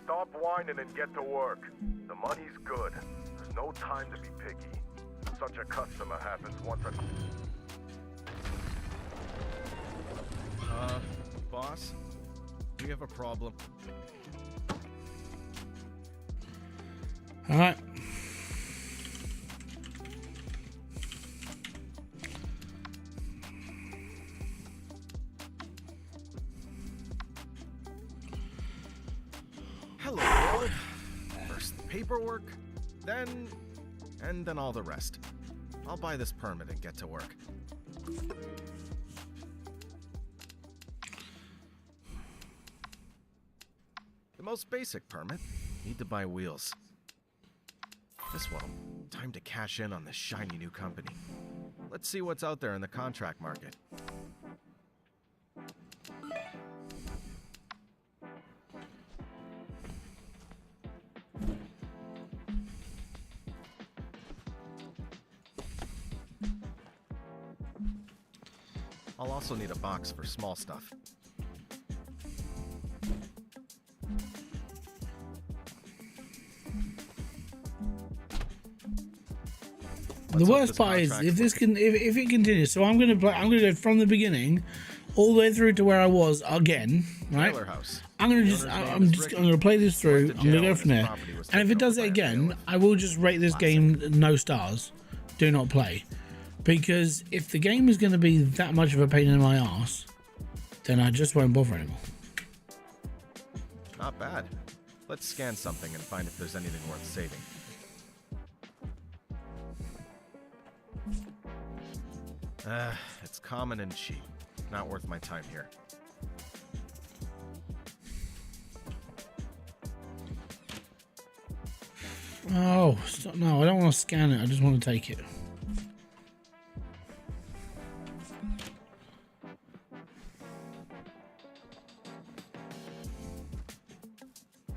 Stop whining and get to work. The money's good. There's no time to be picky. Such a customer happens once a... boss, we have a problem. All right. Hello, world. First the paperwork, and then all the rest. I'll buy this permit and get to work. The most basic permit. Need to buy wheels. This one, time to cash in on this shiny new company. Let's see what's out there in the contract market. I'll also need a box for small stuff. The worst part is if it continues. So I'm gonna go from the beginning, all the way through to where I was again, right? I'm gonna play this through. I'm gonna go from there, and if it does it again, I will just rate this game no stars, do not play, because if the game is gonna be that much of a pain in my ass, then I just won't bother anymore. Not bad. Let's scan something and find if there's anything worth saving. It's common and cheap. Not worth my time here. Oh, no, I don't want to scan it. I just want to take it.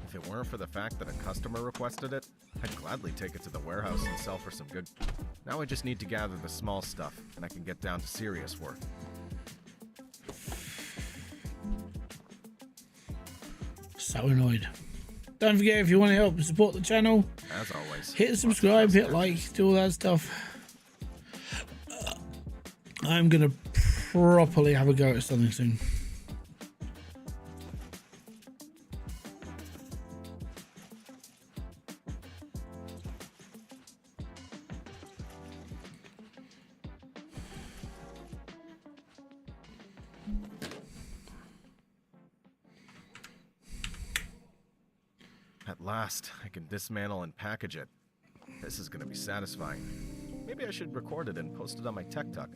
If it weren't for the fact that a customer requested it, I'd gladly take it to the warehouse and sell for some good. Now I just need to gather the small stuff, and I can get down to serious work. So annoyed. Don't forget, if you want to help support the channel, as always, hit subscribe, hit like, do all that stuff. I'm gonna properly have a go at something soon. At last, I can dismantle and package it. This is gonna be satisfying. Maybe I should record it and post it on my Tech Tuck.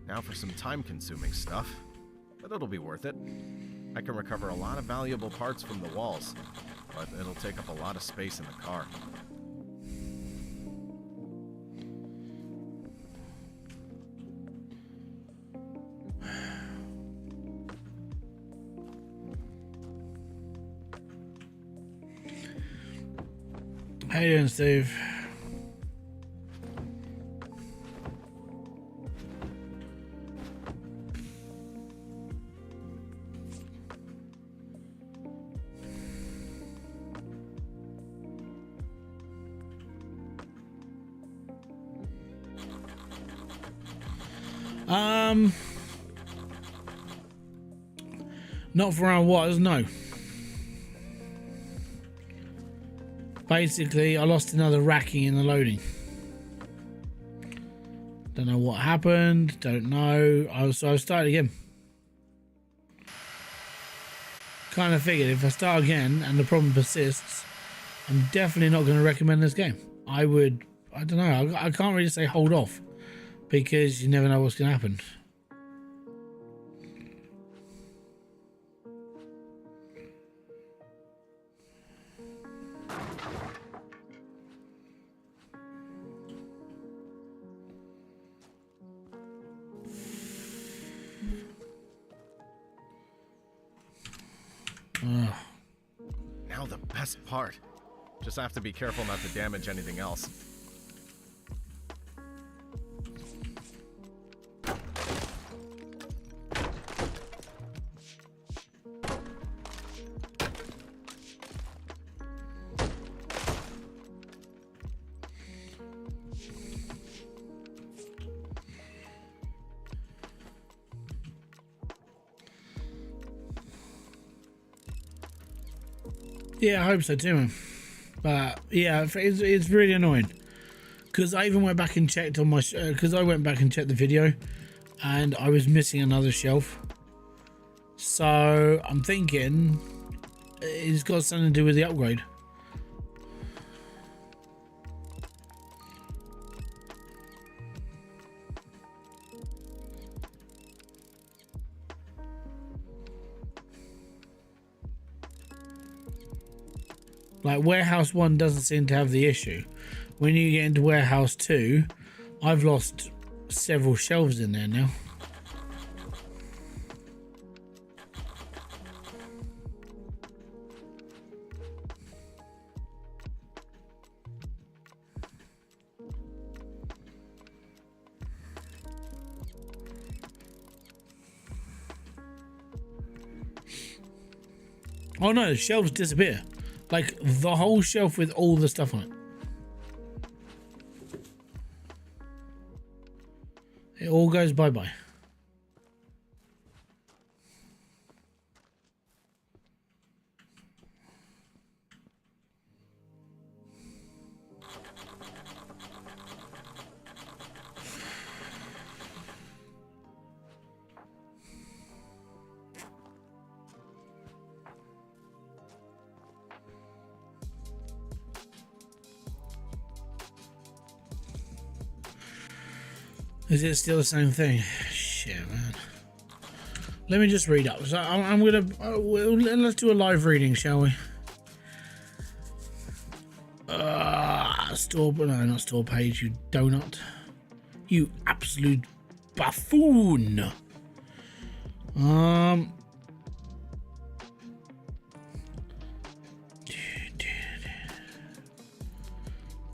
Now for some time-consuming stuff, but it'll be worth it. I can recover a lot of valuable parts from the walls, but it'll take up a lot of space in the car. How you doing, Steve? Not for where I was, no. Basically, I lost another racking in the loading. Don't know what happened, don't know. So I started again. Kind of figured if I start again and the problem persists, I'm definitely not going to recommend this game. I don't know, I can't really say hold off, because you never know what's going to happen. Now the best part. Just have to be careful not to damage anything else. Yeah, I hope so too, man. But yeah, it's really annoying because I even went back and checked on my because I went back and checked the video, and I was missing another shelf. So I'm thinking it's got something to do with the upgrade. Like warehouse 1 doesn't seem to have the issue. When you get into warehouse 2, I've lost several shelves in there now. Oh no, the shelves disappear. Like the whole shelf with all the stuff on it. It all goes bye-bye. Is it still the same thing? Shit, man. Let me just read up. So I'm gonna let's do a live reading, shall we? Store, no, not store page. You donut. You absolute buffoon.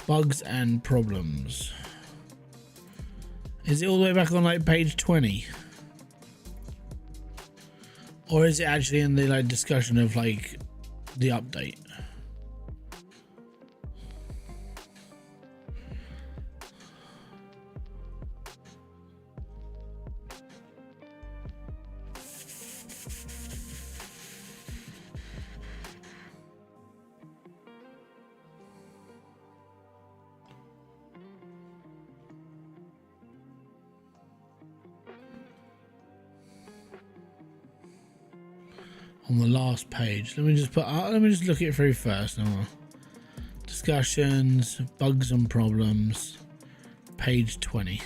Bugs and problems. Is it all the way back on like page 20? Or is it actually in the like discussion of like the update? On the last page, let me just look it through first. Now, discussions, bugs and problems, page 20.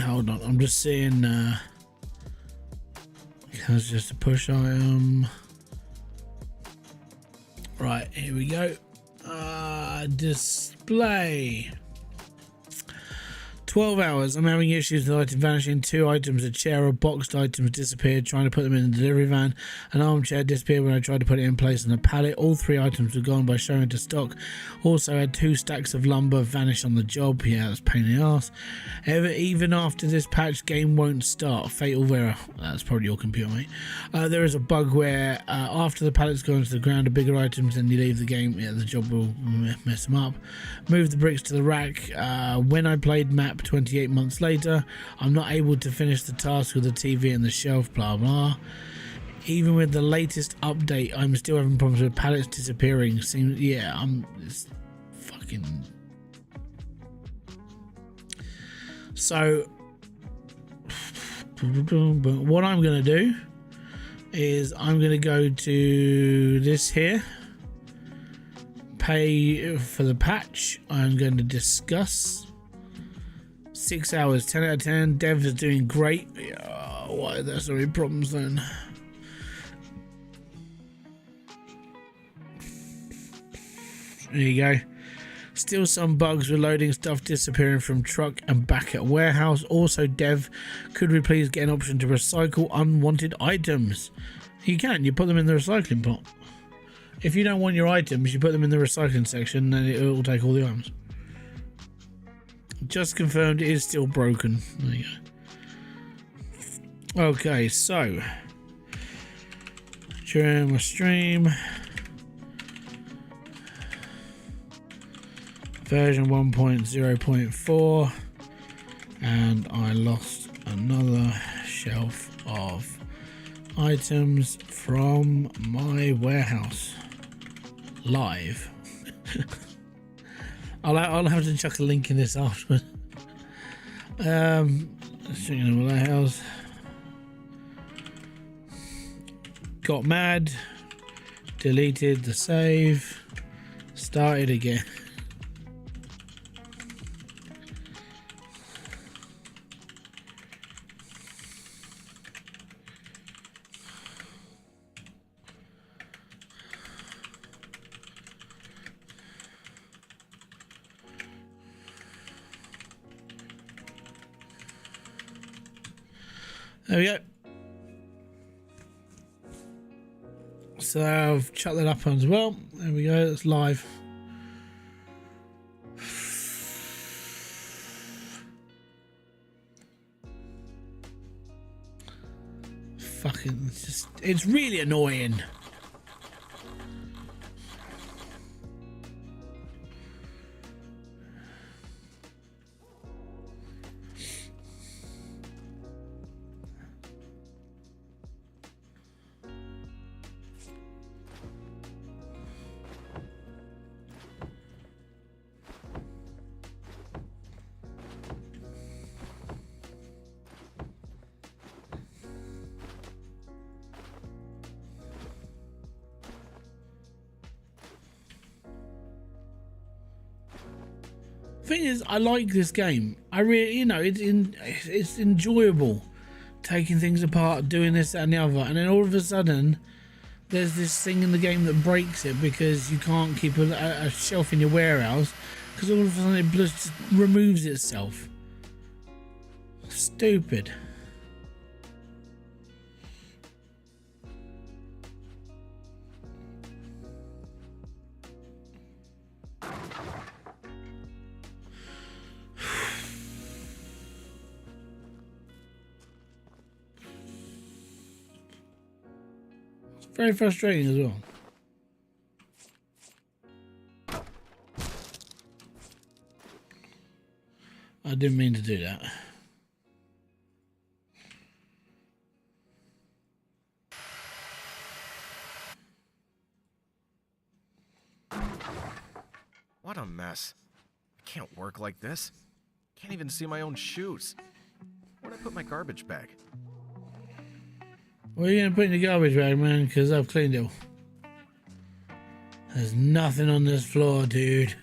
Hold on, I'm just seeing. That's just a push item. Right, here we go. Display. 12 hours. I'm having issues with items vanishing. 2 items, a chair, a boxed items disappeared. Trying to put them in the delivery van. An armchair disappeared when I tried to put it in place on a pallet. All 3 items were gone by showing to stock. Also had 2 stacks of lumber vanish on the job. Yeah, that's a pain in the ass. Even after this patch, game won't start. Fatal error. That's probably your computer, mate. There is a bug where after the pallets go into the ground, the bigger items, and you leave the game, yeah, the job will mess them up. Move the bricks to the rack. When I played map 28 months later, I'm not able to finish the task with the TV and the shelf, blah blah. Even with the latest update, I'm still having problems with pallets disappearing. Seems, yeah, it's fucking. So what I'm gonna do is I'm gonna go to this here, pay for the patch. I'm going to discuss. 6 hours, 10 out of 10. Dev is doing great. Why are there so many problems then? There you go. Still some bugs with loading stuff disappearing from truck and back at warehouse. Also, Dev, could we please get an option to recycle unwanted items? You can. You put them in the recycling pot. If you don't want your items, you put them in the recycling section and it will take all the items. Just confirmed, it is still broken. There you go. Okay, so during my stream, version 1.0.4, And I lost another shelf of items from my warehouse. Live. I'll have to chuck a link in this afterwards. Showing in the warehouse. Got mad. Deleted the save. Started again. There we go. So I've chucked that up as well. There we go, it's live. Fucking, it's really annoying. Thing is, I like this game. I really, you know, it's enjoyable taking things apart, doing this that, and the other, and then all of a sudden there's this thing in the game that breaks it because you can't keep a shelf in your warehouse because all of a sudden it just removes itself. Stupid. Very frustrating as well. I didn't mean to do that. What a mess. I can't work like this. Can't even see my own shoes. Where'd I put my garbage bag? What are you going to put in the garbage bag, man? Because I've cleaned it all. There's nothing on this floor, dude.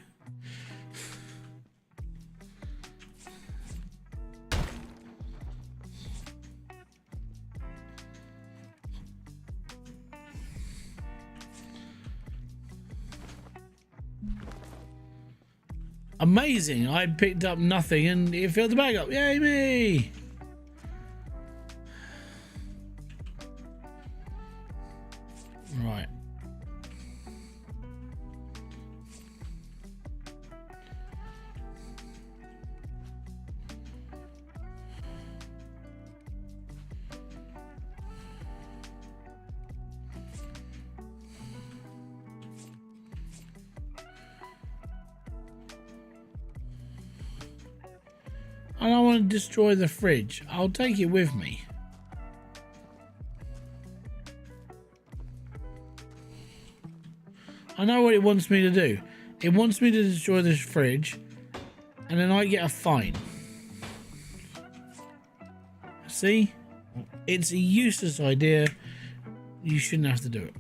Amazing. I picked up nothing and it filled the bag up. Yay me! Right. I don't want to destroy the fridge. I'll take it with me. I know what it wants me to do. It wants me to destroy this fridge and then I get a fine. See? It's a useless idea. You shouldn't have to do it.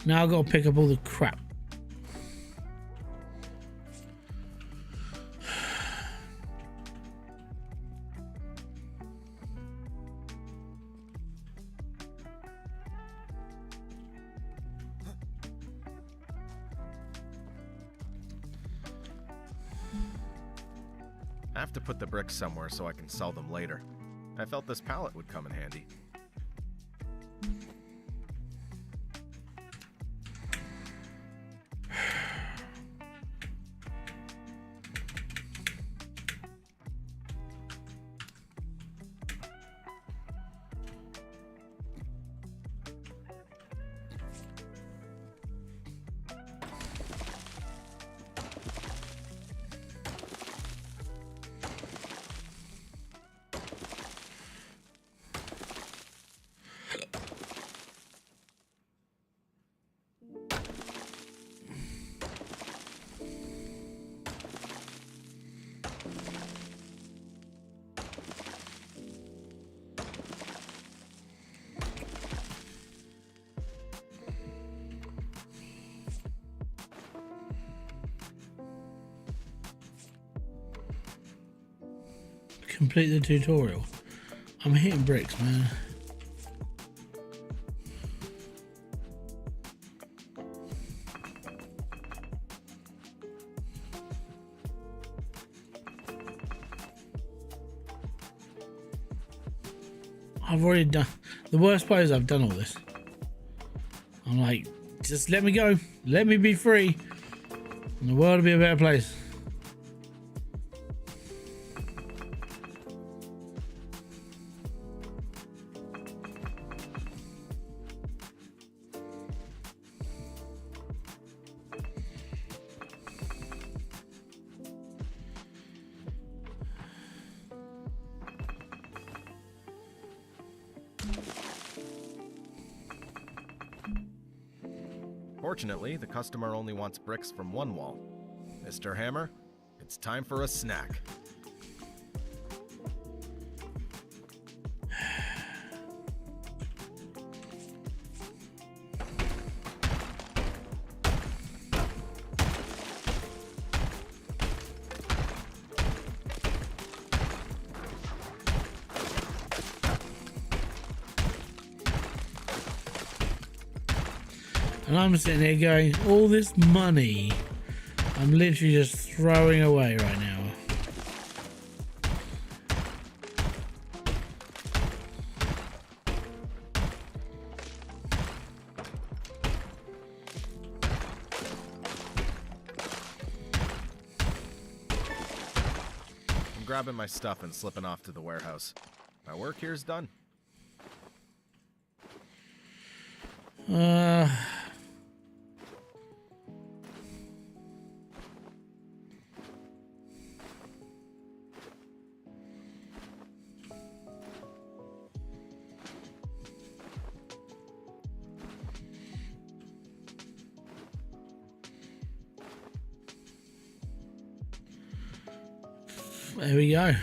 Now I've got to pick up all the crap. I have to put the bricks somewhere so I can sell them later. I felt this pallet would come in handy. complete the tutorial. I'm hitting bricks, man. I've already done. The worst part is I've done all this. I'm like, just let me go. Let me be free. And the world will be a better place. Fortunately, the customer only wants bricks from one wall. Mr. Hammer, it's time for a snack. And I'm sitting here going, all this money I'm literally just throwing away right now. I'm grabbing my stuff and slipping off to the warehouse. My work here's done. There we go.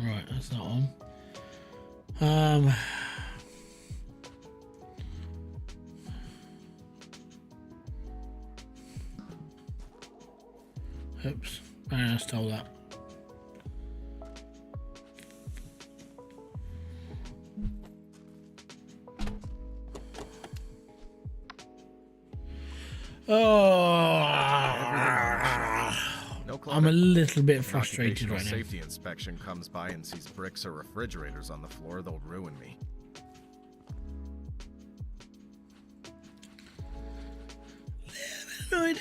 Right, that's not on. Oops, I stole that. I'm a little bit frustrated right now. Safety inspection comes by and sees bricks or refrigerators on the floor, they'll ruin me. Annoyed.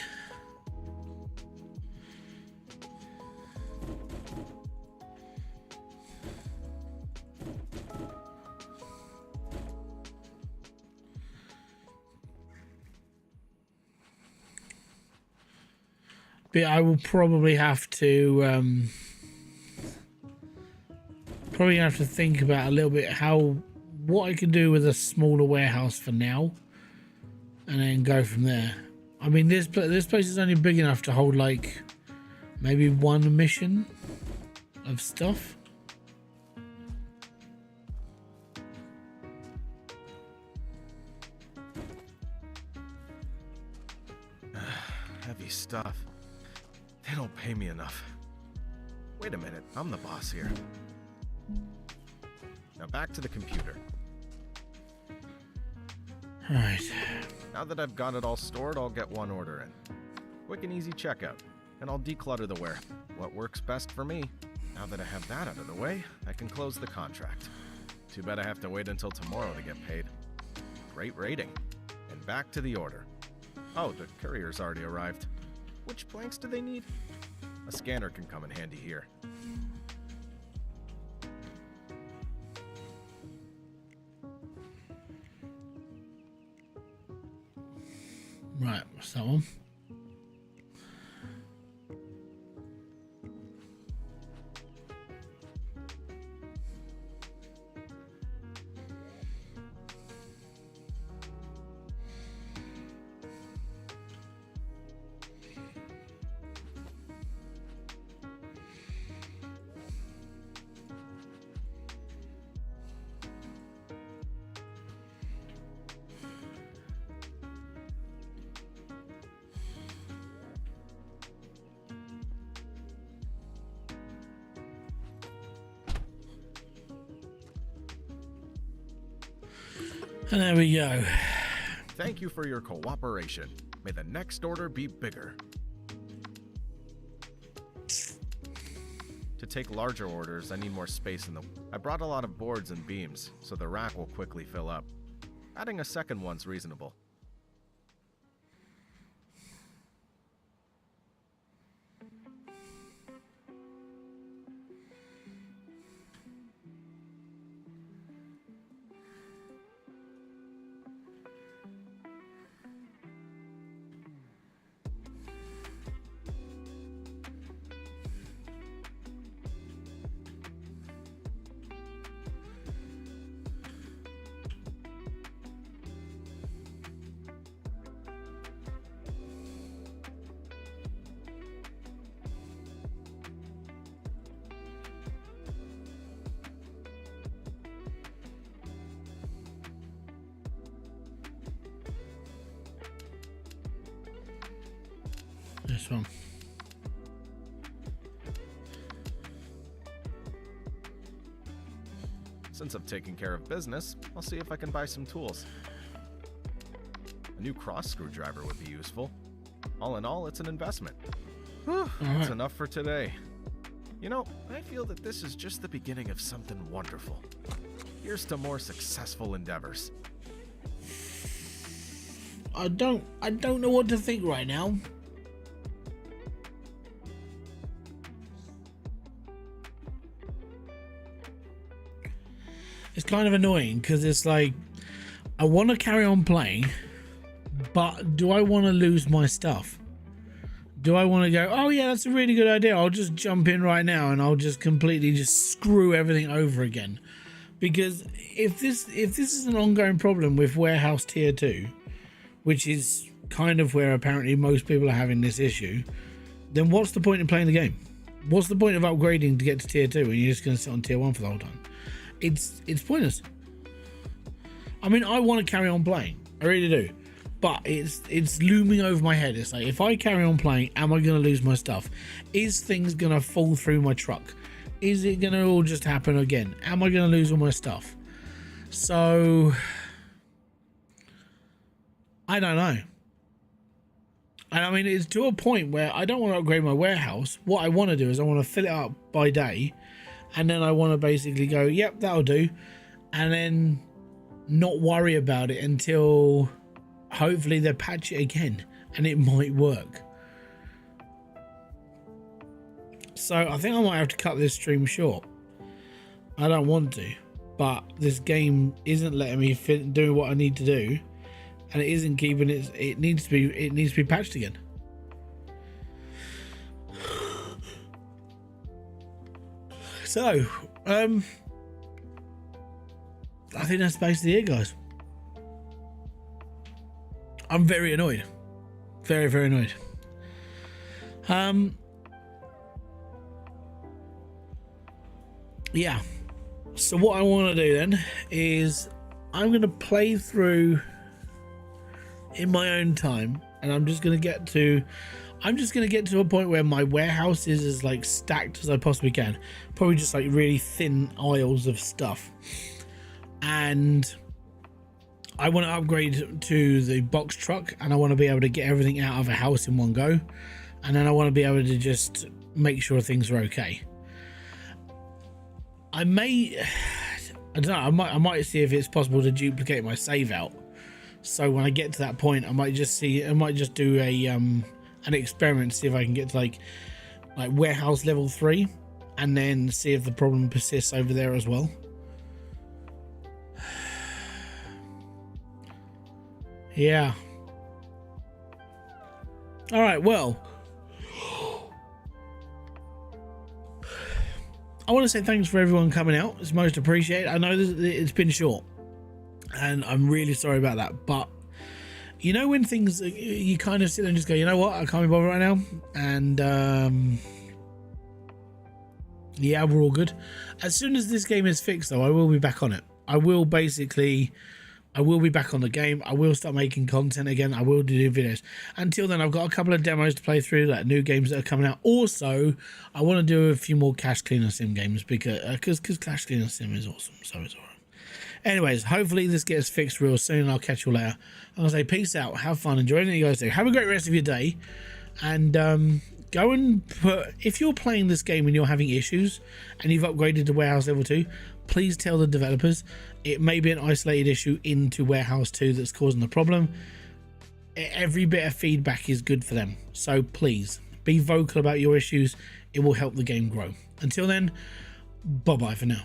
But I will probably have to think about a little bit what I can do with a smaller warehouse for now, and then go from there. I mean, this place is only big enough to hold like maybe one mission of stuff. Heavy stuff. They don't pay me enough. Wait a minute, I'm the boss here. Now back to the computer. Right. Now that I've got it all stored, I'll get one order in. Quick and easy checkout, and I'll declutter the warehouse. What works best for me? Now that I have that out of the way, I can close the contract. Too bad I have to wait until tomorrow to get paid. Great rating. And back to the order. Oh, the courier's already arrived. Which planks do they need? A scanner can come in handy here. Right, what's that one? And there we go. Thank you for your cooperation. May the next order be bigger. To take larger orders, I need more space in the... I brought a lot of boards and beams, so the rack will quickly fill up. Adding a second one's reasonable. This one. Since I've taken care of business, I'll see if I can buy some tools. A new cross screwdriver would be useful. All in all, it's an investment. Whew, that's enough for today. You know, I feel that this is just the beginning of something wonderful. Here's to more successful endeavors. I don't know what to think right now. It's kind of annoying because it's like I want to carry on playing, but do I want to lose my stuff? Do I want to go, oh yeah, that's a really good idea, I'll just jump in right now and I'll just completely just screw everything over again? Because if this is an ongoing problem with warehouse tier 2, which is kind of where apparently most people are having this issue, then what's the point in playing the game? What's the point of upgrading to get to tier 2 when you're just going to sit on tier 1 for the whole time? It's pointless. I mean, I want to carry on playing, I really do, but it's looming over my head. It's like, if I carry on playing, am I going to lose my stuff? Is things going to fall through my truck? Is it going to all just happen again? Am I going to lose all my stuff? So I don't know. And I mean, it's to a point where I don't want to upgrade my warehouse. What I want to do is I want to fill it up by day, and then I want to basically go, yep, that'll do, and then not worry about it until hopefully they patch it again and it might work. So I think I might have to cut this stream short. I don't want to, but this game isn't letting me do what I need to do, and it isn't keeping it. It needs to be patched again. So, I think that's basically it, guys. I'm very annoyed. Very, very annoyed. Yeah. So what I want to do then is I'm going to play through in my own time, and I'm just going to get to a point where my warehouse is as like stacked as I possibly can. Probably just like really thin aisles of stuff. And I want to upgrade to the box truck, and I want to be able to get everything out of a house in one go. And then I want to be able to just make sure things are okay. I don't know, I might see if it's possible to duplicate my save out So when I get to that point, I might just do a an experiment, see if I can get to like warehouse level 3, and then see if the problem persists over there as well. Yeah. All right, well, I want to say thanks for everyone coming out. It's most appreciated. I know it's been short, and I'm really sorry about that. But you know, when things, you kind of sit there and just go, you know what, I can't be bothered right now. And yeah, we're all good. As soon as this game is fixed, though, I will be back on it. I will be back on the game. I will start making content again. I will do videos. Until then, I've got a couple of demos to play through, like new games that are coming out. Also, I want to do a few more Cash Cleaner Sim games because Cash Cleaner Sim is awesome. So it's alright. Anyways, hopefully this gets fixed real soon. I'll catch you later. I'm gonna say peace out. Have fun. Enjoy anything you guys do. Have a great rest of your day. And go and if you're playing this game and you're having issues and you've upgraded to Warehouse Level 2, please tell the developers. It may be an isolated issue into Warehouse 2 that's causing the problem. Every bit of feedback is good for them. So please be vocal about your issues. It will help the game grow. Until then, bye-bye for now.